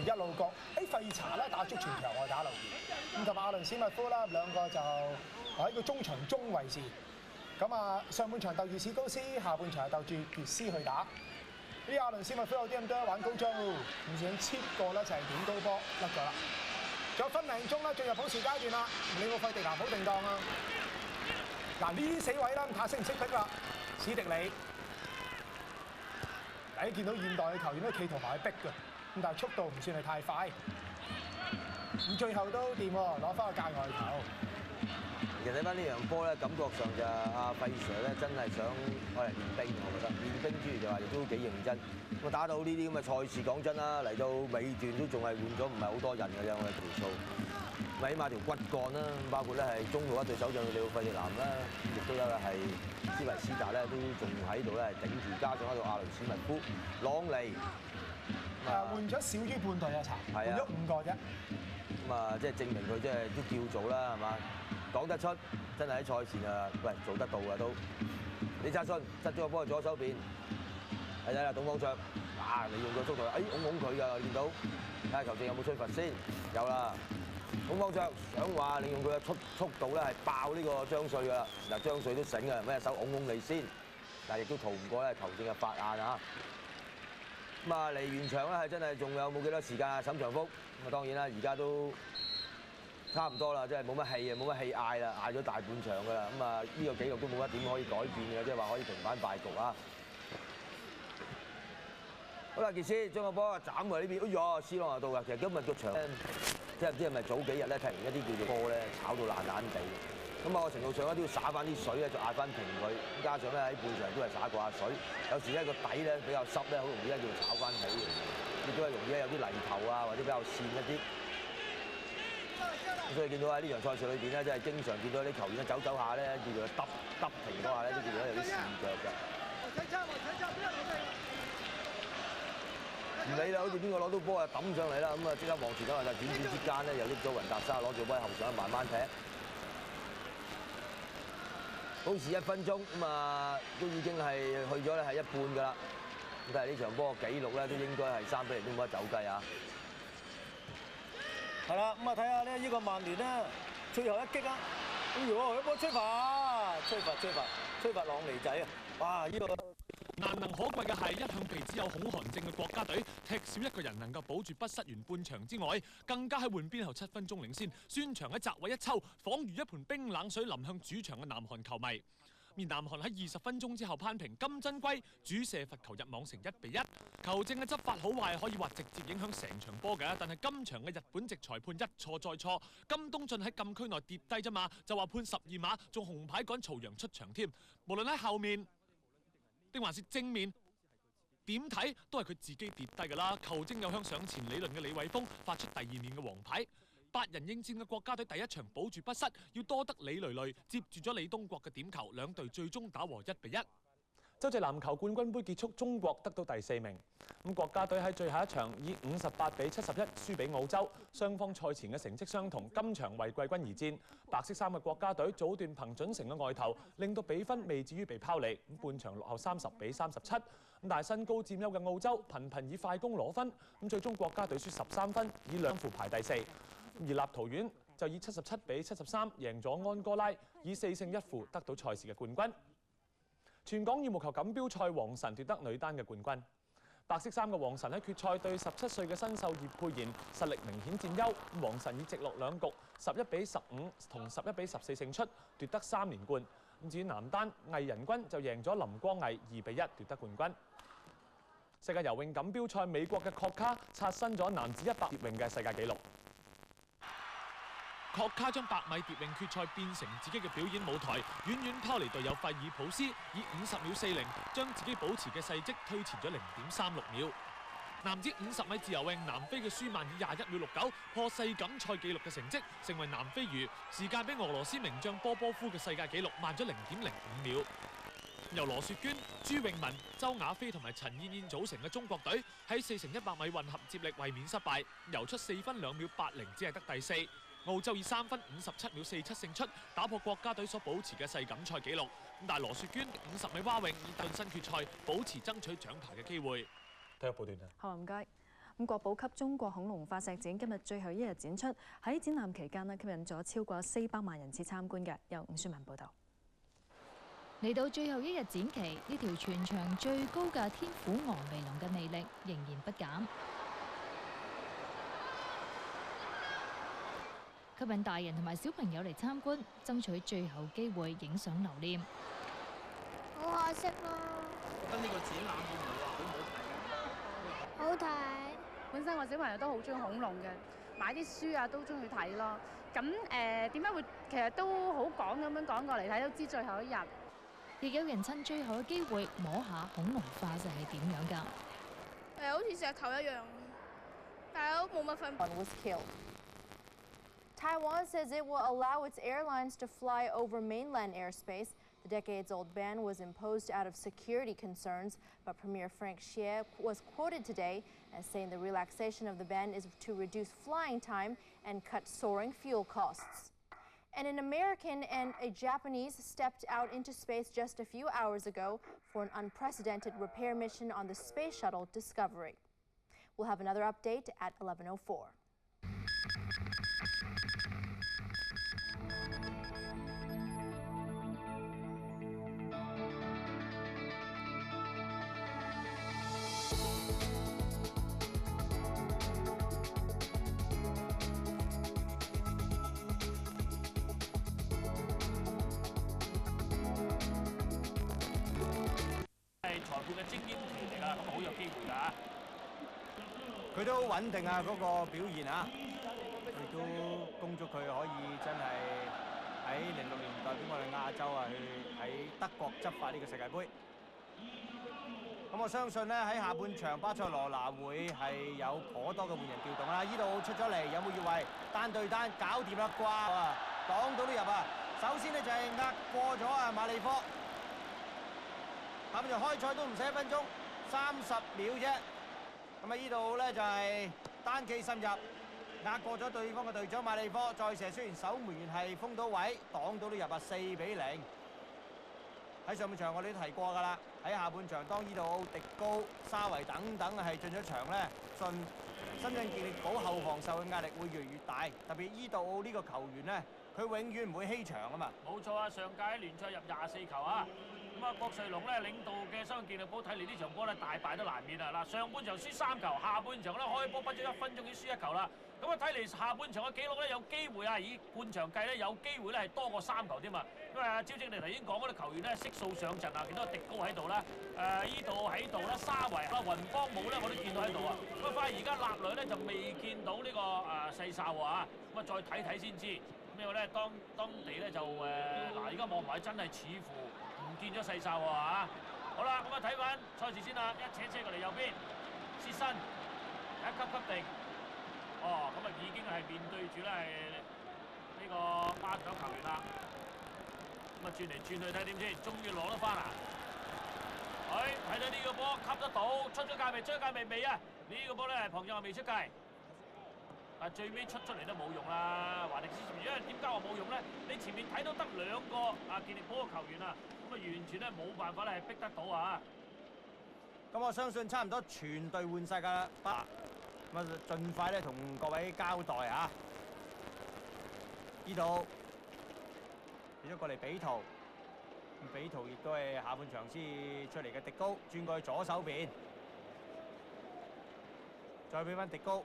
一路角，費查啦打足全場外打留意，咁同埋阿倫史密夫啦兩個就喺個中場中位置。咁啊，上半場鬥住史高斯，下半場係鬥住傑斯去打。呢阿倫史密夫有啲咁多玩高張喎，唔想切過啦，就係點高波甩咗啦。仲有分零鐘啦，進入補時階段啦，你個費迪南好定當啊！嗱呢啲死位啦，睇下識唔識逼啦，史迪里。你見到現代嘅球員都企圖埋去逼嘅，咁但係速度唔算係太快。咁最後都掂喎，攞翻個界外球。其實睇翻呢樣波咧，感覺上就阿費 Sir 咧真係想攞嚟練兵，我覺得練兵之餘就話亦都幾認真。咁打到呢啲咁嘅賽事，講真啦，嚟到尾段都仲係換咗唔係好多人嘅啫，我哋條數。咪起碼條骨幹啦，包括咧係中路一隊守將利奧費迪南啦，亦都有係斯維斯達咧都仲喺度咧頂住，加上喺度阿倫史密夫、朗尼。換咗少於半隊啊，查換咗5個啫。咁啊，即係證明佢即係都叫做啦，係嘛？講得出，真係喺賽前啊，喂做得到啊都。李察信執咗個波喺左手邊，睇睇啦，董方卓，啊你用個速度，拱佢㗎，見到，睇下球證有冇吹罰先，有啦。董方卓想話利用佢嘅速度咧係爆呢個張帥㗎啦，嗱張帥都醒啊，咩一手拱你先，但係亦都逃唔過咧球證嘅法眼啊。咁啊嚟完場咧係真係仲有冇幾多時間啊？沈長福咁啊當然啦，而家都差唔多啦，即係冇乜氣啊，冇乜氣嗌啦，嗌咗大半場㗎啦。咁啊呢個紀錄都冇乜點可以改變嘅，即係話可以平反敗局啊。好啦，傑斯將個波斬過呢邊，哎呀，C朗拿度㗎。其實今日個場即係唔知係咪早幾日咧踢完一啲叫做波咧，炒到爛爛地。咁啊，我程度上咧都要灑翻啲水咧，就壓翻平佢。加上咧喺半場都係灑過下水，有時咧個底咧比較濕咧，好容易咧要炒翻起，亦都係容易咧有啲泥頭啊，或者比較跣一啲。所以見到喺呢場賽事裏邊咧，即係經常見到啲球員咧走走下咧，叫做揼停嗰下咧，都叫做有啲跣腳嘅。唔理啦，好似邊個攞到波啊抌上嚟啦，咁啊即刻望前嗰下就轉之間咧，又益咗雲達沙攞住波喺後上慢慢踢。好似1分鐘咁啊，都已經係去咗咧係一半㗎啦。咁但係呢場波紀錄咧都應該係3-0都冇得走雞啊！係啦，咁啊睇下咧呢個曼聯咧最後一擊啊！哎呦，有波吹罰朗尼仔啊！哇！呢個難能可貴嘅係，一向被指有恐韓症嘅國家隊，踢少一個人能夠保住不失完半場之外，更加喺換邊後7分鐘領先，宣場喺窄位一抽，仿如一盆冰冷水淋向主場嘅南韓球迷。而南韓喺20分鐘之後扳平，金真圭主射罰球入網成1-1。球證嘅執法好壞可以話直接影響成場波嘅，但係今場嘅日本籍裁判一錯再錯，金東俊喺禁區內跌低啫嘛，就話判12碼，仲紅牌趕曹陽出場添。無論喺後面定還是正面，點睇都係佢自己跌低㗎啦。球證又向上前理論嘅李偉峰發出第2面嘅黃牌。8人應戰嘅國家隊第一場保住不失，要多得李雷雷接住咗李東國嘅點球，兩隊最終打和1-1。洲際籃球冠軍杯結束，中國得到第4名。咁國家隊喺最後一場以58-71輸俾澳洲，雙方賽前嘅成績相同，今場為季軍而戰。白色衫嘅國家隊早段憑準成嘅外投，令到比分未至於被拋離。咁半場落後30-37。咁但係身高佔優嘅澳洲頻以快攻攞分，咁最終國家隊輸13分，以2負排第4。而立陶宛就以77-73贏咗安哥拉，以4勝1負得到賽事嘅冠軍。全港羽毛球錦標賽皇晨奪得女單嘅冠軍。白色衫嘅皇晨喺決賽對17歲嘅新秀葉佩妍，實力明顯佔優。皇晨以直落兩局11-15同11-14勝出，奪得3連冠。至於男單，魏仁君就贏咗林光毅2-1奪得冠軍。世界游泳錦標賽，美國嘅確卡刷新咗男子100蝶泳嘅世界紀錄。確卡將100米蝶泳決賽變成自己嘅表演舞台，遠遠拋離隊友費爾普斯，以50秒40將自己保持嘅世績推前咗0.36秒。男子50米自由泳，南非嘅舒曼以21秒69破世錦賽紀錄嘅成績，成為南非魚，時間比俄羅斯名將波波夫嘅世界紀錄慢咗0.05秒。由羅雪娟、朱詠文、周雅菲同埋陳燕燕組成嘅中國隊喺4x100米混合接力衛冕失敗，游出4分2秒80，只係得第4。澳洲以3分57秒47勝出，打破國家隊所保持嘅世錦賽紀錄。但係羅雪娟50米蛙泳以晉身決賽，保持爭取獎牌嘅機會。體育報段啊，好唔該。國寶級中國恐龍化石展今日最後一日展出，喺展覽期間吸引咗超過400萬人次參觀嘅。由伍雪文報導。嚟到最後一日展期，呢條全場最高嘅天虎峨眉龍嘅魅力仍然不減。吸引大人同埋小朋友嚟參觀，爭取最後機會影相留念。好可惜咯。覺得呢個展覽會唔會話好唔好睇？好睇。本身我小朋友都好中意恐龍嘅，買啲書啊都中意睇咯。咁點解會其實都好趕咁樣趕過嚟睇，都知最後一日。亦有人趁最後嘅機會摸下恐龍化石係點樣㗎？好似石頭一樣，但係都冇乜分別。Taiwan says it will allow its airlines to fly over mainland airspace. The decades-old ban was imposed out of security concerns, but Premier Frank Xie was quoted today as saying the relaxation of the ban is to reduce flying time and cut soaring fuel costs. And an American and a Japanese stepped out into space just a few hours ago for an unprecedented repair mission on the space shuttle Discovery. We'll have another update at 11:04. 裁判嘅精英團嚟㗎，咁好有機會㗎。佢都好穩定啊，嗰個表現啊，亦都恭祝佢可以真係喺06年代表我哋亞洲啊，去喺德國執法呢個世界盃。咁我相信咧喺下半場巴塞羅那會係有頗多嘅換人調動啦。呢度出咗嚟有冇越位？單對單搞掂啦，掛啊，擋到都入啊！首先呢，就係壓過咗啊馬利科。下半場開賽都唔使1分鐘，30秒啫。咁啊，呢度咧就係單騎滲入，壓過咗對方嘅隊長馬利科，再射。雖然守門員係封到位，擋到都入啊，4-0。喺上半場我哋都提過㗎啦。喺下半場，當呢度迪高、沙維等等係進咗場咧，深圳健力寶後防受嘅壓力會越嚟越大。特別呢度呢個球員咧，佢永遠唔會欺場啊嘛。冇錯啊，上屆聯賽入24球啊。咁啊，郭瑞龍咧領導嘅深圳健力寶睇嚟呢場波咧大敗都難免啊！嗱，上半場輸3球，下半場咧開波不足1分鐘已經輸1球啦。咁啊，睇嚟下半場嘅紀錄咧有機會啊，以半場計咧有機會咧係多過3球添啊！因為阿招正你頭先講嗰啲球員咧悉數上陣啊，見到迪高喺度啦，依度喺度啦，沙維啦、雲邦武咧我都見到喺度啊。咁啊，反而而家納雷咧就未見到呢個細哨啊，咁啊再睇睇先知。咁因為咧當地咧就嗱，而家望埋真係似乎唔見咗細哨喎嚇。好啦，咁啊睇翻賽事先啦，一扯過嚟右邊，薛身一級定。哦，咁啊已經係面對住咧係呢個巴掌球員啦。咁啊轉嚟轉去睇點先，終於攞得翻啦！睇到呢個波吸得到，出咗界未？出咗界未啊？呢個波咧旁人未出界。但最尾出嚟都冇用啦，華迪斯前面，因為點解話冇用咧？你前面睇到得2個健力寶嘅球員啊，咁啊完全咧冇辦法咧係逼得到啊！咁我相信差唔多全隊換晒㗎啦，咁啊盡快咧同各位交代啊！呢度俾咗過嚟比圖，比圖亦都係下半場先出嚟嘅迪高，轉過去左手邊，再俾翻迪高，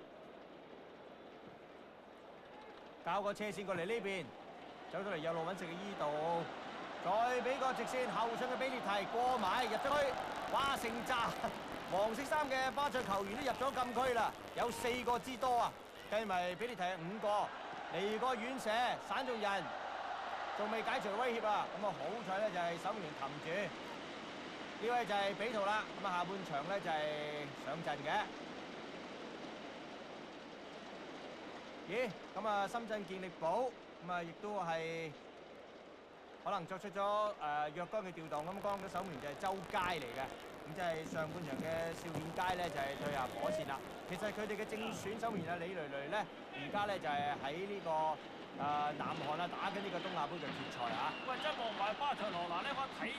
搞個車線過嚟呢邊，走到嚟右路揾食嘅依度，再俾個直線後上嘅比列提過埋入咗去，哇！成扎黃色衫嘅巴塞球員都入咗禁區啦，有4個之多啊，計埋比列提係5個，嚟個遠射散中人。仲未解除威脅啊！咁啊好彩咧就係守門員擒住，呢位就係比圖啦。咁啊下半場咧就係上陣嘅。咦？咁啊深圳健力寶咁啊亦都係可能作出咗若干嘅調動。咁剛嘅守門員就係周佳嚟嘅。咁即係上半場嘅少年佳咧就係退下火線啦。其實佢哋嘅正選守門員啊李蕾蕾咧，而家咧就係喺呢個。南韓啊，打緊呢個東亞杯嘅決賽啊！喂，真望埋巴塞羅那咧，我睇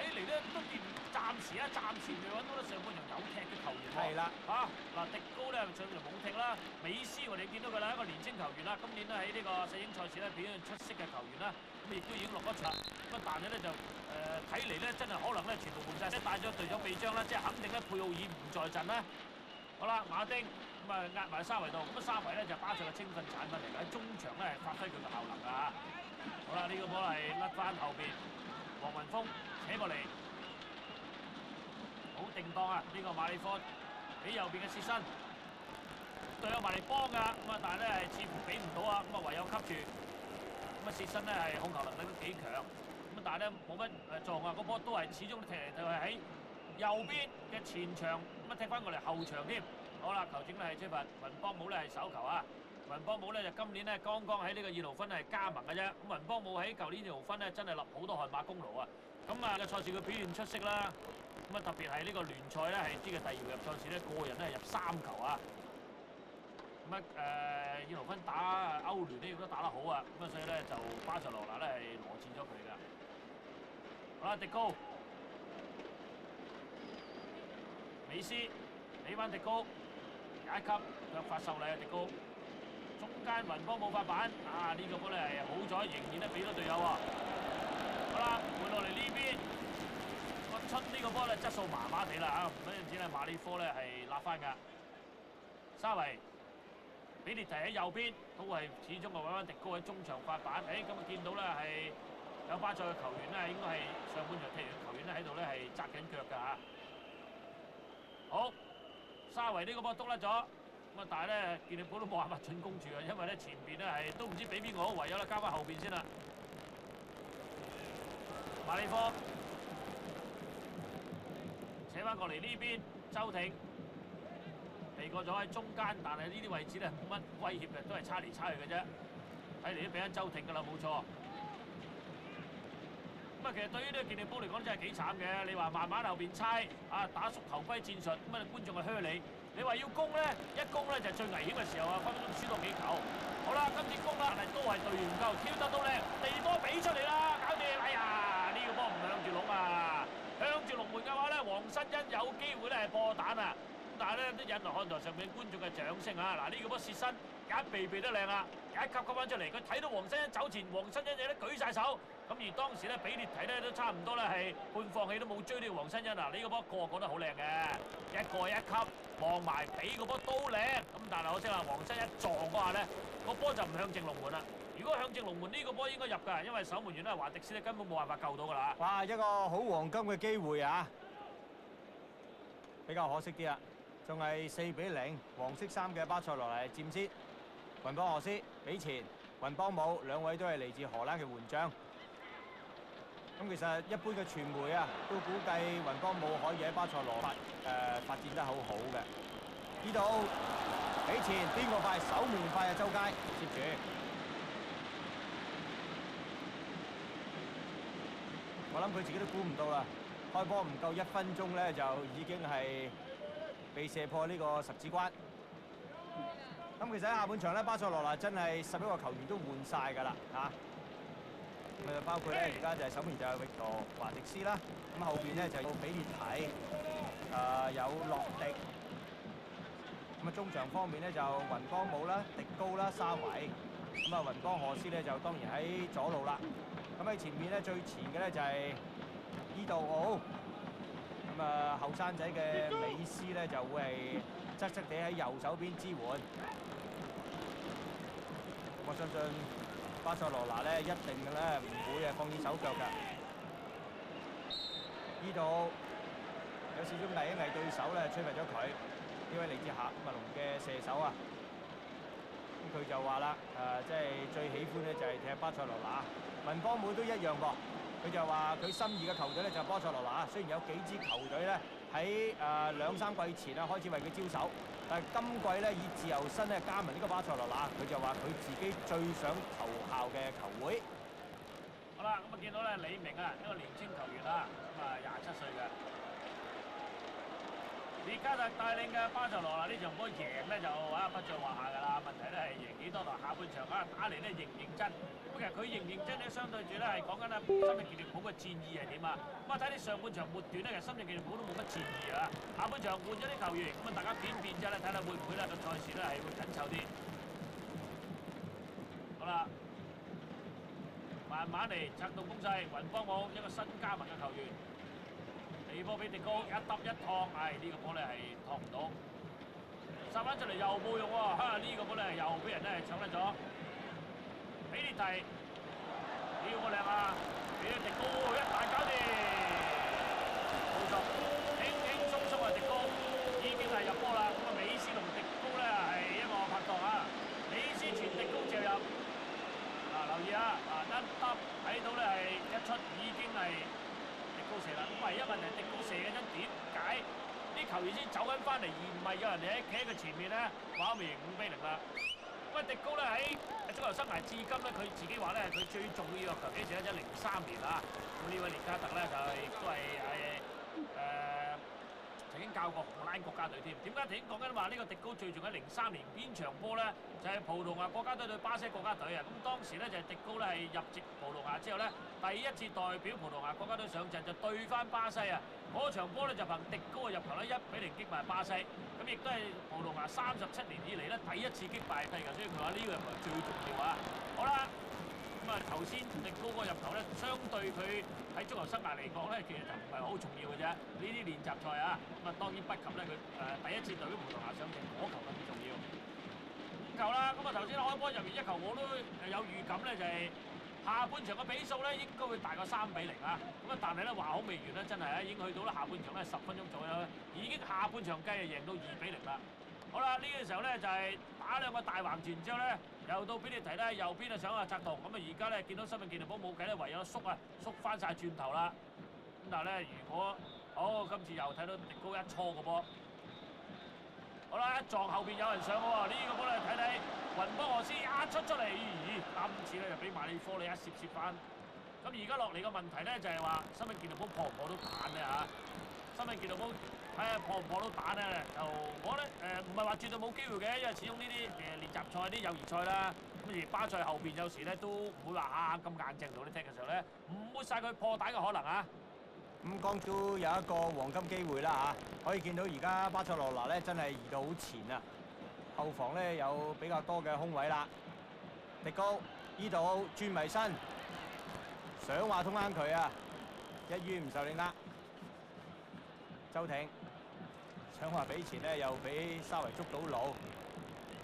嚟咧都見暫時未揾到上半場有踢嘅球員喎。係啦，嗱迪高咧上半場冇踢啦，美斯我哋見到佢啦，一個年青球員啦，今年咧喺呢個世英賽事咧表現出色嘅球員啦，咁亦都已經落咗場。咁但係咧就睇嚟咧真係可能咧全部換晒，即係帶咗隊長臂章啦，即係肯定咧佩奧爾唔在陣啦。好啦，馬丁。咁啊壓埋沙維度，咁啊沙維咧就巴塞嘅青訓產品嚟嘅，喺中場咧係發揮佢嘅效能㗎。好啦，呢個波係甩翻後邊，黃雲峰扯過嚟，好定當啊！呢個馬里科俾右邊嘅薛身，隊友埋嚟幫㗎，咁啊但係咧係似乎俾唔到啊，咁啊唯有吸住。咁啊薛身咧係控球能力都幾強，咁啊但係咧冇乜作用啊，個波都係始終踢嚟就係喺右邊嘅前場，咁啊踢翻過嚟後場添。好啦，球證咧係出罰，雲邦姆咧係手球啊！雲邦姆咧就今年咧剛剛喺呢個二盧芬係加盟嘅啫。咁雲邦姆喺舊年二盧芬咧真係立好多汗馬功勞啊！咁啊嘅賽事佢表現出色啦。咁啊特別係呢個聯賽咧係呢個第2回合賽事咧個人咧係入3球啊！咁啊二盧芬打歐聯咧亦都打得好啊！咁啊所以咧就巴塞羅那咧係羅戰咗佢㗎。好啦，迪高、美斯俾翻迪高。第一級腳法秀麗啊！迪高，中間雲邦冇法板啊！呢個波咧係好彩，仍然咧俾咗隊友喎。好啦，換落嚟呢邊，個出呢個波咧質素麻麻地啦嚇，嗰陣時咧馬里科咧係立翻㗎。沙維，比列提喺右邊，都係始終係揾翻迪高喺中場發板。咁啊見到咧係有巴塞嘅球員咧，應該係上半場踢完嘅球員咧喺度咧係紮緊腳㗎嚇。好。沙維呢個波篤甩咗，咁啊但係咧健力寶都冇辦法進攻住啊，因為咧前邊咧係都唔知俾邊個好，唯有啦交翻後邊先啦。馬里科扯翻過嚟呢邊，周挺避過咗喺中間，但係呢啲位置咧冇乜威脅嘅，都係差嚟差去嘅啫。睇嚟都俾緊周挺㗎啦，冇錯。咁啊，其實對於呢個健力寶嚟講真係幾慘嘅。你話慢慢後邊猜啊，打縮頭盔戰術，咁啊觀眾係噓你。你話要攻咧，一攻咧就係最危險嘅時候啊，分分鐘輸多幾球。好啦，今次攻啦，但係都係隊員唔夠，挑得到靚，地波俾出嚟啦，搞掂！哎呀，呢個波唔向住龍啊，向住龍門嘅話咧，黃新欣有機會咧係破蛋啊！但係咧都引來看台上面觀眾嘅掌聲啊！嗱，呢個波切身一避得靚啦，一級翻出嚟，佢睇到黃新欣走前，黃新欣亦都舉晒手。咁而當時咧，比列提咧都差唔多咧係半放棄都冇追呢個黃新欣啊！呢個波個個都好靚嘅，一個一級望埋俾個波都靚。咁但係可惜啦，黃新一撞嗰下咧，個波就唔向正龍門啦。如果向正龍門呢個波應該入㗎，因為守門員咧華迪斯咧根本冇辦法救到㗎啦。哇！一個好黃金嘅機會啊，比較可惜啲啊，仲係4-0，黃色衫嘅巴塞羅那佔先。雲邦荷斯俾前，雲邦姆兩位都係嚟自荷蘭嘅援將。咁其實一般嘅傳媒啊，都估計雲邦姆可以喺巴塞羅那發展得好好嘅。呢度俾前邊個快？守門員快啊！周佳接住。我諗佢自己都估唔到啦，開波唔夠1分鐘咧，就已經係被射破呢個十字關。咁其實喺下半場咧，巴塞羅那真係11個球員都換晒㗎啦嚇。咁啊，包括咧而家就係守門員就係域陀華迪斯啦，咁後邊咧就有比列提，有洛迪。咁啊，中場方面咧就雲邦姆啦、迪高啦、沙維。咁啊，雲邦荷斯咧就當然喺左路啦。咁喺前面咧最前嘅咧就係伊度奧。咁啊，後生仔嘅美斯咧就會係側側地喺右手邊支援。我相信巴塞羅那咧一定嘅咧唔會係放棄手腳㗎。呢度有少少危一危對手咧，吹罰咗佢。呢位嚟自喀麥隆嘅射手啊，咁佢就話啦，即係最喜歡咧就係踢巴塞羅那。文邦妹都一樣噃。佢就話佢心儀嘅球隊咧就係巴塞羅那，雖然有幾支球隊咧喺2、3季前啊開始為佢招手，但係今季咧以自由身咧加盟呢個巴塞羅那，佢就話佢自己最想投效嘅球會。好啦，咁啊見到咧李明啊，一個年青球員啦，咁啊27歲嘅。列卡特帶領嘅巴塞羅那呢場波贏咧就不在話下㗎啦，問題咧係贏幾多同下半場打嚟咧認唔認真？咁其實佢認唔認真咧，相對住咧係講緊咧深圳健力寶嘅戰意係點啊？咁啊睇你上半場末段咧，其實深圳健力寶都冇乜戰意啊。下半場換咗啲球員，咁啊大家變之後咧，睇下會唔會咧個賽事咧係會緊湊啲。好啦，慢慢嚟策動攻勢，雲邦武一個新加盟嘅球員。地波俾迪高一揼一趟，呢個波咧係趟唔到，殺翻出嚟又冇用喎，呢個波咧又俾人咧搶甩咗。比列提呢個波靚啊，俾咗迪高一大搞掂，冇錯，輕輕鬆鬆啊！迪高已經係入波啦。咁啊，美斯同迪高咧係一個拍檔啊，美斯傳迪高射入，留意啊，一揼睇到咧係一出已經係。高射啦，咁唯一問題迪高射嘅啫，點解啲球員先走緊翻嚟，而唔係有人哋企喺佢前面咧？話明5-0啦。咁啊，迪高咧喺足球生涯至今咧，佢自己話咧，佢最重要嘅球幾時咧？就03年啊。咁呢位列卡特咧就係都係曾經教過荷蘭國家隊添。點解頭先講緊話呢個迪高最重要03年邊場波咧？就係葡萄牙國家隊對巴西國家隊啊！咁當時咧就係迪高咧係入籍葡萄牙之後咧，第一次代表葡萄牙國家隊上陣就對翻巴西啊！嗰場波咧就憑迪高嘅入球咧1-0擊敗巴西，咁亦都係葡萄牙37年以嚟咧第一次擊敗佢嘅，所以佢話呢個入球最重要啊！好啦，咁啊頭先迪高個入球咧，相對佢喺足球生涯嚟講咧，其實就唔係好重要嘅啫。呢啲練習賽啊，咁啊當然不及咧佢第一次代表葡萄牙上陣嗰球咁重要。球啦，咁啊頭先開波入完一球，我都有預感咧，就係下半場嘅比數咧應該會大過3-0啊！咁啊，但係咧話好未完咧，真係啊，已經去到啦下半場咧10分鐘左右，已經下半場計贏到2-0啦。好啦，呢個時候咧就係打兩個大橫傳之後咧，又到比利提咧右邊啊想策動，咁啊而家咧見到深圳健力寶冇計咧，唯有縮翻晒轉頭啦。咁但係咧，如果今次又睇到迪高一搓個波。好啦，一撞後邊有人上喎，呢個波咧睇睇雲波俄斯一出嚟，今次咧就俾馬里科你一攝翻。咁而家落嚟嘅問題咧就係話，深圳健力寶破唔破到蛋咧嚇？深圳健力寶睇下破唔破到蛋咧，就我咧唔係話絕對冇機會嘅，因為始終呢啲練習賽、啲友誼賽啦，咁而巴塞後邊有時咧都唔會話下咁硬淨同你踢嘅時候咧，唔抹曬佢破蛋嘅可能啊！咁江都有一個黃金機會啦嚇，可以見到而家巴塞羅那咧真係移到好前啊，後防咧有比較多嘅空位啦。迪高呢度轉埋身，想話通啱佢啊，一於唔受你呃。周挺想話俾前咧，又俾沙維捉到路，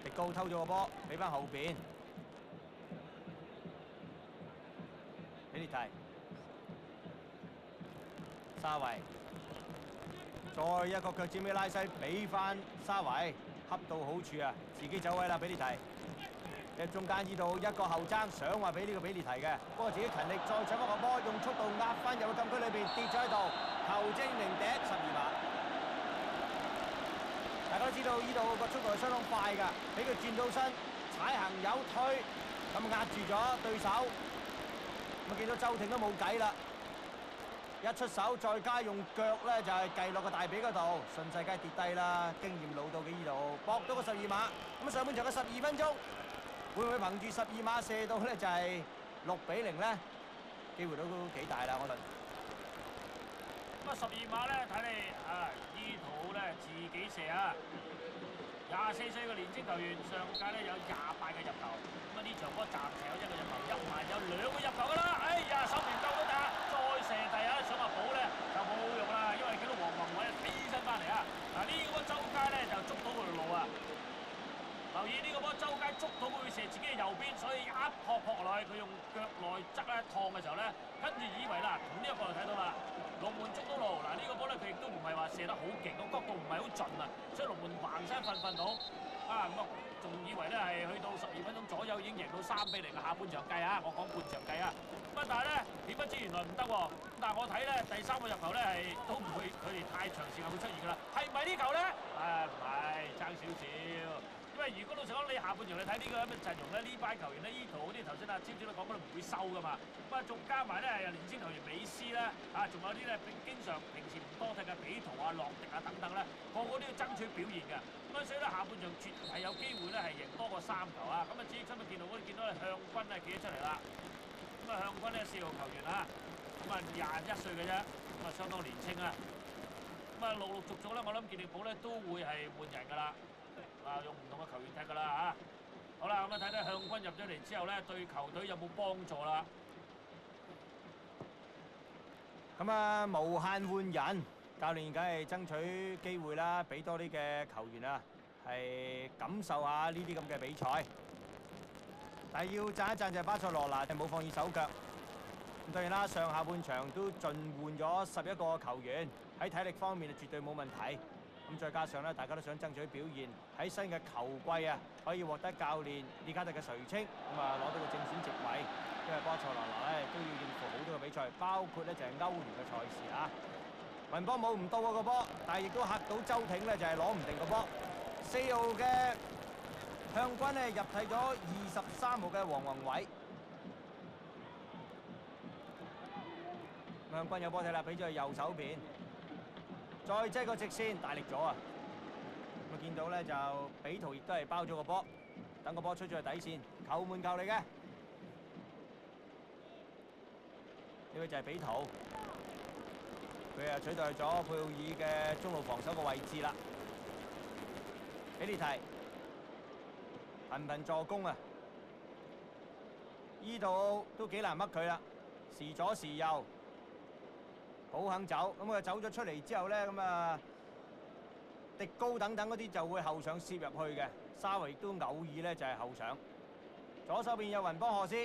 迪高偷咗個波，俾翻後邊，俾你睇。沙維再一個腳尖尾拉西，俾翻沙維，恰到好處啊！自己走位啦，比利提。喺中間呢度一個後爭，想話俾呢個比利提嘅，不過自己勤力再搶翻個波，用速度壓翻入去禁區裏邊，跌咗喺度，球精靈笛12碼。大家都知道呢度個速度係相當快㗎，俾佢轉到身，踩行有推，咁壓住咗對手。咁見到周挺都冇計啦。一出手，再加用腳咧，就係計落個大髀嗰度，順勢梗係跌低啦。經驗老到嘅呢度，搏到個12碼。咁上半場嘅12分鐘，會唔會憑住12碼射到咧就係6-0咧？機會都幾大啦，我覺得。咁啊12碼咧，睇你呢圖咧自己射啊！24歲嘅年青球員，上屆咧有28個入球。咁啊呢場波暫時有1個入球，入埋有2個入球㗎啦！哎呀，手唔夠都打，再射第一，想話阿寶咧就冇用啦，因為見到黃宏偉飛身翻嚟啊！嗱呢個波周街咧就捉到佢條路啊！留意呢個波周街捉到佢射自己嘅右邊，所以一撲落去，佢用腳內側咧燙嘅時候咧，跟住以為啦，從呢個角度睇到啦，龍門捉到路。嗱呢個波咧佢亦都唔係話射得好勁，個角度唔係好盡啊，所以龍門橫身瞓到啊咁啊，仲以為咧係去到12分鐘左右已經贏到3-0嘅下半場計啊，我講半場計啊。咁啊但係咧點不知原來唔得喎，咁但係我睇咧第3個入球咧係都唔會佢哋太長時間會出現㗎啦，係咪呢球咧？唔係爭少少。因為如果老實講，你下半場你睇呢個咁嘅陣容咧，呢班球員咧，依圖嗰啲頭先阿超超都講嗰度唔會收噶嘛。咁啊，仲加埋咧年青球員美斯啦，啊，仲有啲咧經常平時唔多踢嘅比圖啊、洛迪啊等等咧，個個都要爭取表現嘅。咁啊，所以咧下半場絕係有機會咧係贏多過3球啊。咁啊，至於今日見到嗰啲見到向軍啊企咗出嚟啦。咁啊，向軍咧4號球員啊，咁啊21歲嘅啫，咁啊相當年青啊。咁啊，陸陸續續咧，我諗健力寶咧都會係換人㗎啦。啊，用唔同嘅球員踢㗎啦嚇。好啦，咁啊睇睇向軍入咗嚟之後咧，對球隊有冇幫助啦？咁啊，無限換人，教練梗係爭取機會啦，俾多啲嘅球員啊，係感受下呢啲咁嘅比賽。但係要讚一讚就係巴塞羅那冇放棄手腳。咁當然啦，上下半場都盡換咗11個球員，喺體力方面絕對冇問題。咁再加上咧，大家都想爭取表現，喺新嘅球季啊，可以獲得教練列卡特嘅垂青，咁啊攞到個正選席位。因為巴塞羅那咧都要應付好多嘅比賽，包括咧就係歐聯嘅賽事啊。雲波冇唔到個波，但係亦都嚇到周挺咧，就係攞唔定個波。4號嘅向軍咧入替咗23號嘅黃宏偉。向軍有波踢啦，俾咗佢右手邊。再擠個直線，大力咗啊！咁見到咧就比圖亦都係包咗個波，等個波出咗去底線，球門球嚟嘅。呢位就係比圖，佢啊取代咗佩奧爾嘅中路防守嘅位置啦。比利提頻頻助攻啊！依度都幾難乜佢啦，時左時右。好肯走，咁佢走咗出嚟之後咧，咁啊迪高等等嗰啲就會後上攝入去嘅，沙維亦都偶爾咧就係後上。左手邊有雲邦賀斯，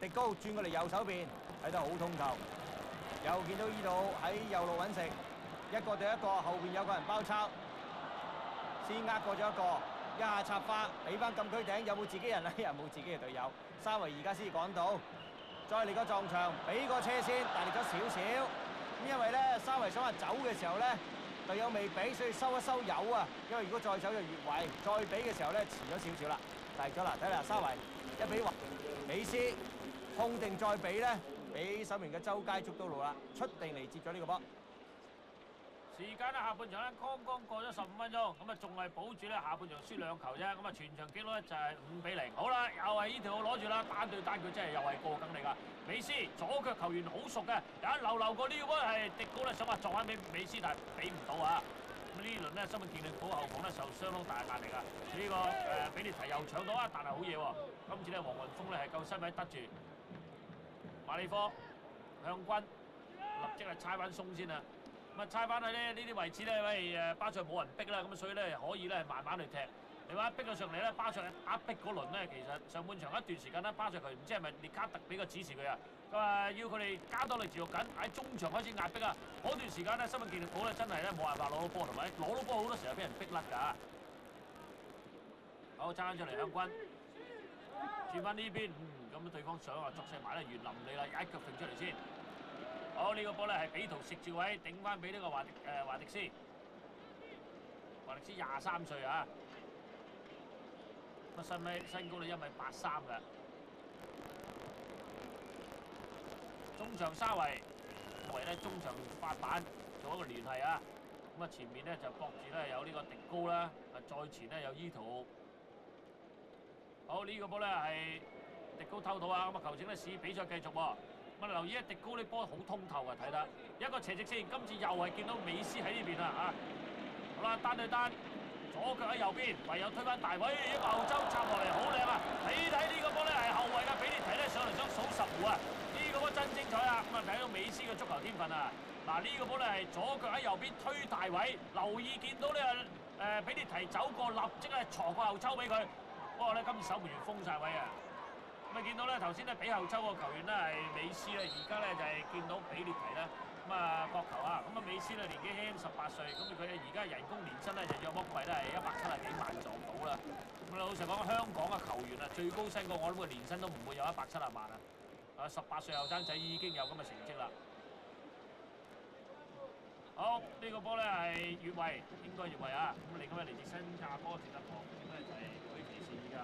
迪高轉過嚟右手邊，睇得好通透。又見到依度喺右路揾食，一個對一個，後邊有個人包抄，先呃過咗一個，一下插花，俾翻禁區頂，有冇自己人啊？又冇自己嘅隊友。沙維而家先趕到。再嚟個撞牆，俾個車先，大力咗少少。咁因為咧，沙維想話走嘅時候咧，隊友未俾，所以收一收油啊。因為如果再走就越位，再俾嘅時候咧，遲咗少少啦，大力咗啦。睇下沙維一俾話，美斯控定再俾咧，俾守門嘅周街捉到路啦，出定嚟接咗呢個波。時間咧下半場咧剛剛過咗15分鐘，咁啊仲係保住咧下半場輸2球啫，咁啊全場紀錄咧就係5-0。好啦，又係呢條路攞住啦，單對單佢真係又係過梗嚟㗎。美斯左腳球員好熟嘅，有一流過呢個波係迪高咧，想話撞翻俾美斯，但係俾唔到啊。咁呢輪咧新聞健力寶後防咧受相當大嘅壓力啊。呢個比利提又搶到啊，但係好嘢喎。今次咧黃雲峰咧係夠身位得住馬利科向軍，立即係猜翻鬆先啊。咁啊，猜翻去咧呢啲位置咧，喂巴塞冇人逼啦，咁所以咧可以咧慢慢去踢。你話逼咗上嚟咧，巴塞壓逼嗰輪咧，其實上半場一段時間咧，巴塞佢唔知係咪列卡特俾個指示佢啊，佢話要佢哋加多力持續緊，喺中場開始壓逼啊。嗰段時間咧，新聞健力寶咧真係咧冇辦法攞到波，同埋攞到波好多時候俾人逼甩㗎。好，爭翻出嚟向軍，轉翻呢邊，咁對方想話作勢埋咧，袁林你啦，一腳揈出嚟先。好，呢個波咧係比圖食住位，頂翻俾呢個華迪斯。華迪斯23歲啊，個身高咧1.83米嘅。中場沙維，為咧中場發板做一個聯繫啊。咁啊前面咧就搏住咧有呢個迪高啦，再前咧有伊圖。好，呢個波咧係迪高偷到啊，咁啊球證咧試比賽繼續喎。咁啊留意啊，迪高呢波好通透啊，睇得一個斜直線，今次又係見到美斯喺呢邊啊嚇。好啦，單對單，左腳喺右邊，唯有推翻大位，一個後周插落嚟好靚啊！睇呢個波咧係後衞嘅比列提咧上嚟想數10弧啊！呢個波真精彩啊！咁啊睇到美斯嘅足球天分啊！嗱呢個波咧係左腳喺右邊推大位，留意見到呢個比列提走過，立即咧鋤個後抽俾佢。不過咧今次守門員封晒位啊！咁啊見到咧頭先咧俾後抽個球員咧係美斯咧，而家咧就係見到比列提啦。咁啊角球啊，咁啊美斯咧年紀輕輕18歲，咁佢而家人工年薪咧就約莫貴咧係170幾萬撞到啦。咁老實講，香港嘅球員啊最高薪個我諗個年薪都唔會有170萬啊！18歲後生仔已經有咁嘅成績啦。好，呢個波咧係越位，應該越位啊！咁另外嚟自新加坡捷特航，咁咧就係舉旗示意㗎。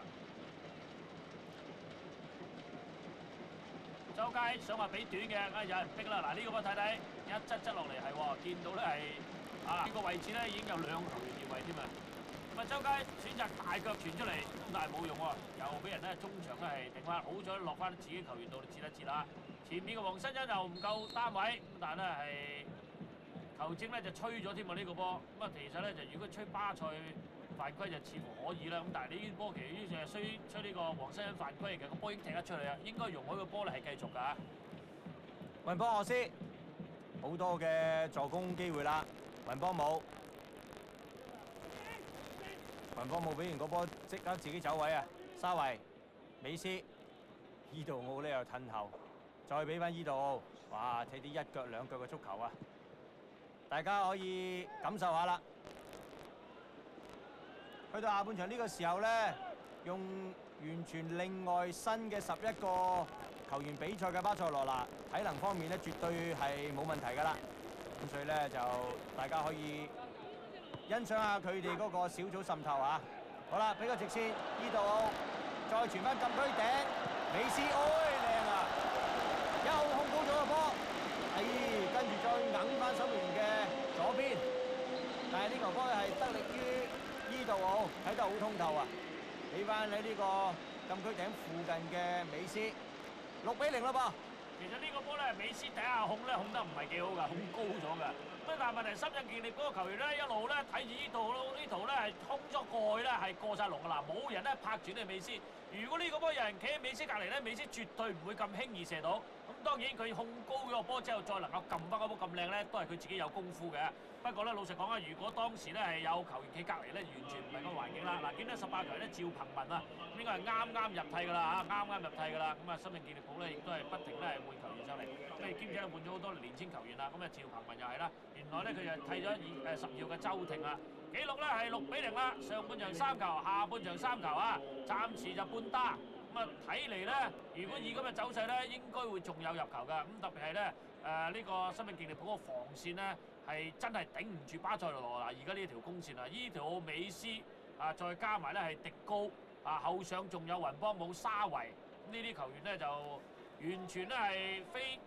周街想話俾短嘅，有人逼啦！嗱呢個波睇睇，一側落嚟係喎，見到咧係呢個位置咧已經有2球員越位添啊！咁啊周街選擇大腳傳出嚟，咁但係冇用喎，又俾人咧中場咧係頂翻，好彩落翻自己球員度截一截啦。前面嘅黃新欣又唔夠單位，咁但係咧係球證咧就吹咗添喎呢個波。咁啊其實咧就如果吹巴塞犯規就似乎可以啦，咁但係呢啲波其實就係吹呢個黃新欣犯規嘅，個波已經踢得出嚟啦，應該容許個波咧係繼續㗎。雲波何斯好多嘅助攻機會啦，雲波冇，雲波冇俾完個波即刻自己走位啊！沙維、美斯、伊杜奧呢又褪後，再俾翻伊杜奧，哇！睇啲一腳兩腳嘅足球啊！大家可以感受下啦。去到下半場呢個時候咧，用完全另外新嘅11個球員比賽嘅巴塞羅那，體能方面咧絕對係冇問題㗎啦。咁所以咧就大家可以欣賞下佢哋嗰個小組滲透啊！好啦，俾個直線，呢度再傳翻禁區頂，美斯，靚啊！一號控高咗個波，跟住再揞翻守門員嘅左邊，但係呢球波係得力於呢度睇得好通透啊！俾翻喺呢個禁區頂附近嘅美斯，6-0啦噃。其實呢個波咧，美斯第一下控咧控得唔係幾好㗎，控高咗㗎。咁但係問題深圳健力嗰個球員咧，一路咧睇住呢圖咧係空咗過去咧係過晒龍㗎啦，冇人咧拍住呢美斯。如果呢個波有人企喺美斯隔離咧，美斯絕對唔會咁輕易射到。咁當然佢控高咗個波之後，再能夠撳翻嗰波咁靚咧，都係佢自己有功夫嘅。不過咧，老實講啊，如果當時咧係有球員企隔離咧，完全唔係嗰個環境啦。嗱，見到18球咧，趙鵬文啊，應該係啱入替㗎啦嚇，啱入替㗎啦。咁啊，深圳健力寶咧亦都係不停咧係換球員上嚟，咁兼且換咗好多年青球員啦。咁啊，趙鵬文又係啦，原來咧佢就替咗10號嘅周庭啦。紀錄咧係6-0啦，上半場3球，下半場3球啊，暫時就半打。咁啊睇嚟咧，如果以咁嘅走勢咧，應該會仲有入球㗎。咁特別係咧呢個深圳健力寶個防線咧係真係頂唔住巴塞羅那而家呢條攻線啊！呢條美斯啊，再加埋咧係迪高啊，後上仲有雲邦姆、沙維呢啲球員咧就完全咧係非